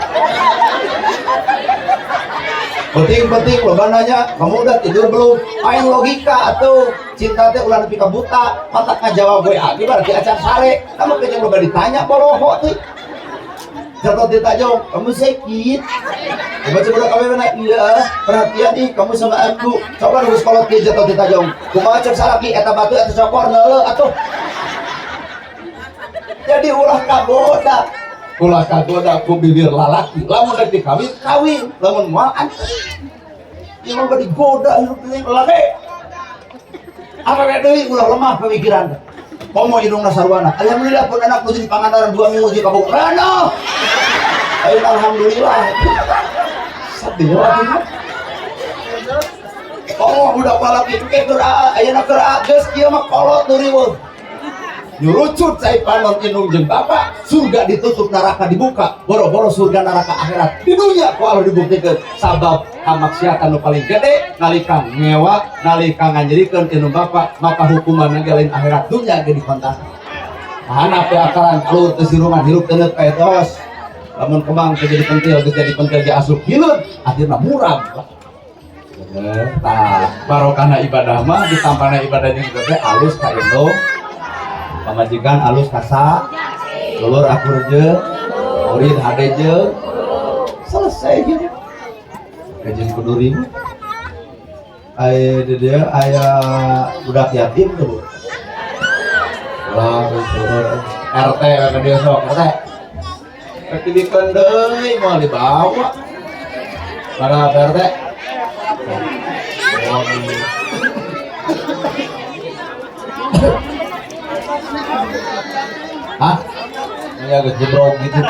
Penting loba nanya, kamu udah tidur belum? Main logika atau cinta teh ulah nepi ka buta, mata ngajawab WA di berarti acan sare. Kamu kayaknya loba ditanya boloho teh. Jatuh ditajong, kamu sakit. Baca budak kamu mana? Iya, perhatian nih kamu sama aku. Coba nunggu sekolah kieu jatuh ditajong. Kumaha cek salaki eta batu eta cokor neuleuh atuh. Jadi ulah kaboda. Ulah kagoda ku bibir lalaki lamun rek kawin lamun moal anjing ieu mah digoda hirup teh lalaki awewe deui ulah lemah pemikiran komo hidungna sarwana alhamdulillah pun anak nu jadi pangandaran 2 minggu di kabuk rano ayo alhamdulillah sedih wae komo budak lalaki teh keur ayeuna keur geus kieu mah kolot nu riweuh nyurucut cai panon indung jeung bapak surga ditutup neraka dibuka boro-boro surga neraka akhirat di dunia ku Allah dibuktikan sabab kamaksiatan nu paling gede nalika ngewa nalika nganyerikeun indung bapak maka hukuman ge lain akhirat dunia ge dikontak hana pe akaran alur teu sirungan hirup teu neuk kaetos lamun kembang teu jadi pentil ge asup hileud akhirna murab tah barokahna ibadah mah ditampana ibadah jeung teh alus ka indung pamajikan alus kasa dulur akur jeung murid hade jeung selesai gitu gaji kudu ribut. Dia budak yatim tuh. Lah RT kan dia sok RT. Tapi dikendai mau dibawa. Para RT. Hah? Ini agak jebrok gitu.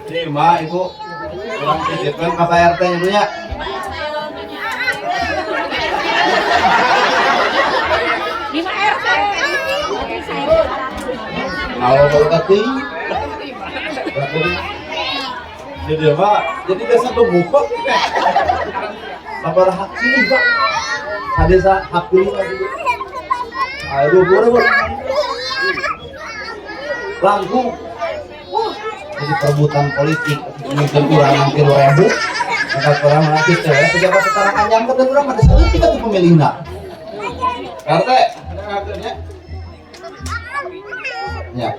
Lima ibu kurang titipkan kata RT nya punya. Lima RT. Kalau berarti jadi apa? Jadi desa tuh buka sabar hak pilih pak desa hak pilih lagi aduh boleh langkung jadi perebutan politik mungkin kurang nanti 2.000 angkat orang nanti ya pejabat setara panjang kan orang pada saat kita tuh pemilih nak RT akhirnya ya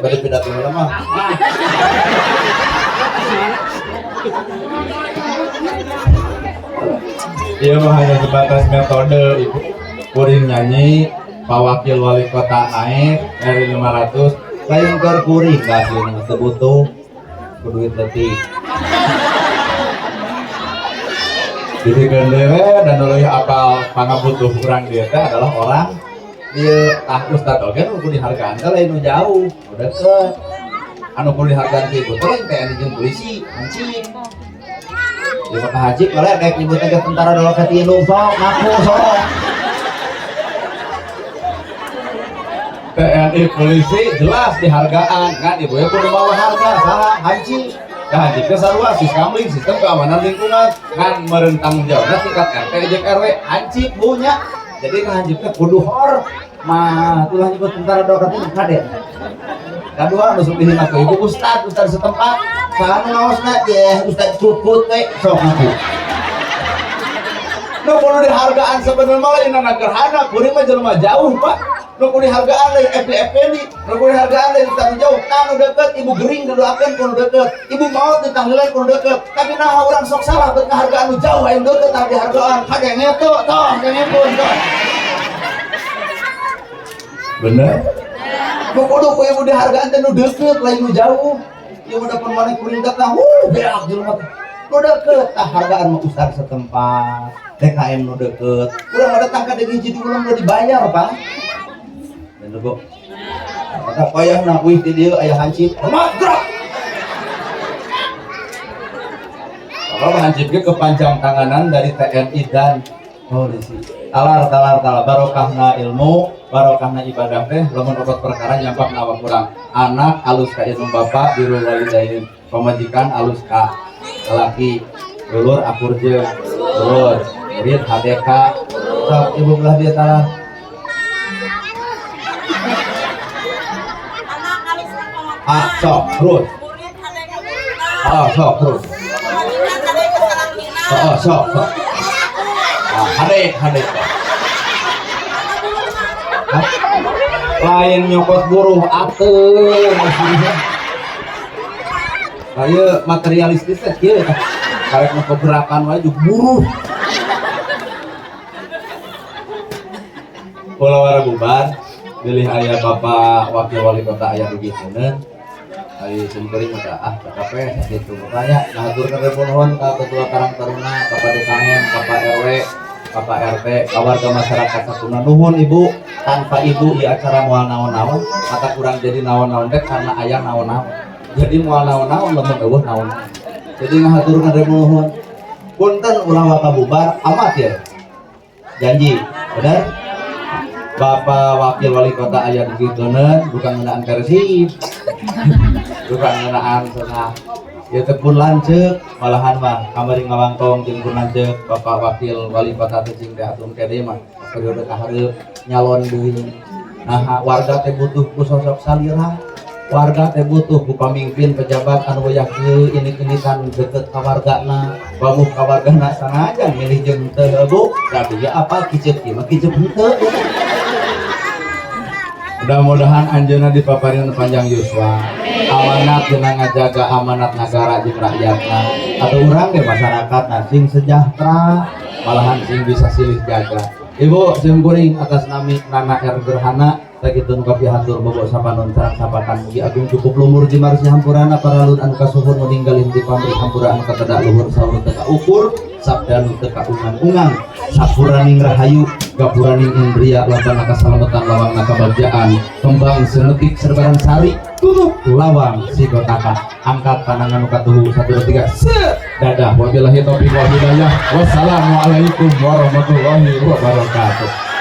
balik pidato lama dia mah hanya sebatas metode ibu kuring nyanyi Pak Wakil Wali Kota naik dari 500 lain keur kuring kasih teu butuh ku duit leutik jadi gendere dan dulu apal pangabutuh kurang dia teh adalah orang dia ustad oge nu dihargaan teh lain nu jauh nu deket anu kudu dihargaan ti ibu teh TNI jeung polisi anjing di Pak Haji kalau kayak nyebut aja tentara dulu ke tinu sok ngaku sok TNI polisi jelas dihargaan kan ibu ya kudu bawa harga saha haji haji ke sarua Siskamling sistem keamanan lingkungan kan merentang jauh tingkat RT jeung RW haji punya jadi haji teh kudu hor mah tulah nyebut tentara dulu ke tinu kade kedua nusuk dihina ke ibu ustad setempat saha ngaosna ya ustad cukut teh sok ngaku nu kudu dihargaan sebenarnya mah lain anak gerhana kuring mah jelema jauh pak nu kudu dihargaan lain FDFPD nu kudu dihargaan lain tanggung jauh nu deket ibu gering didoakeun kudu deket ibu maot ditanggilan kudu deket tapi nah urang sok salah teu hargaan nu jauh aya deket tah dihargaan kadenge tuh toh dengeun toh bener nu kudu ku ibu dihargaan teh nu deket lain nu jauh ieu udah permane kuring datang beak jelema teh nu deket tah hargaan mah ustad setempat DKM nu deket urang mah datang ka deui jadi urang udah dibayar pak dan lu kata payahna wih di dieu aya hansip hormat gerak kalau hansip ge kepanjang tanganan dari TNI dan polisi talar barokahna ilmu barokahna ibadah teh lamun obat perkara nyampak nawa kurang anak alus ka ilmu bapak biru walidain pamajikan alus ka laki dulur akur jeung dulur murid HDK sok ibu belah dia talar sok terus sok terus sok hadek lain nyokot buruh atuh ayo materialistis teh kieu tah karek kegerakan wae juga buruh Pulau Warabubar pilih aya Bapak Wakil Wali Kota aya di kieuneun ari sumkuring mah KKP gitu makanya ngaturkeun reponuhun ka Ketua Karang Taruna Bapak DKM Bapak RW Bapak RT warga masyarakat sakuna nuhun ibu tanpa ibu ieu acara moal naon-naon maka kurang jadi naon-naon teh karena aya naon-naon jadi moal naon-naon lamun eueuh naon jadi ngaturkeun reponuhun punten ulah wakabubar amat ya janji bener Bapak Wakil Wali Kota aya di kieuneun bukan ngeunaan Persib bukan ngeunaan cenah ieu teh pun lanceuk malahan mah kamari ngawangtong jeung pun lanceuk Bapak Wakil Wali Kota teh cing teh atung kede mah periode ka hareup nyalon deui nah warga teh butuh ku sosok salira warga teh butuh ku pamimpin pejabat anu wayah ieu ini kan deket ka wargana bamuh ka wargana sanajan milih jeung teu bu tapi ya apa kicep ieu mah kicep henteu. Mudah-mudahan anjeunna dipaparin panjang yuswa amanat jeung ngajaga amanat negara jeung rakyatna atau urang ge masyarakatna sing sejahtera malahan sing bisa silih jaga. Ibu simkuring atas nami Nana R Gerhana sakitu nu kapihatur bobo sapanon sareng sapatan mugi agung cukup lumur jimarsih hampurana paralun anu kasuhun nu ninggalin di pamrih hampura anu katedak luhur saur teka ukur sabda nu teka ungang-ungang sapuraning rahayu gapuraning indria labana kasalamatan lawang kabagjaan kembang senetik serbaran sari tutup lawang si gotaka angkat panangan nu katuhu 1 2 3 dadah wabillahi taufiq wal hidayah wassalamualaikum warahmatullahi wabarakatuh.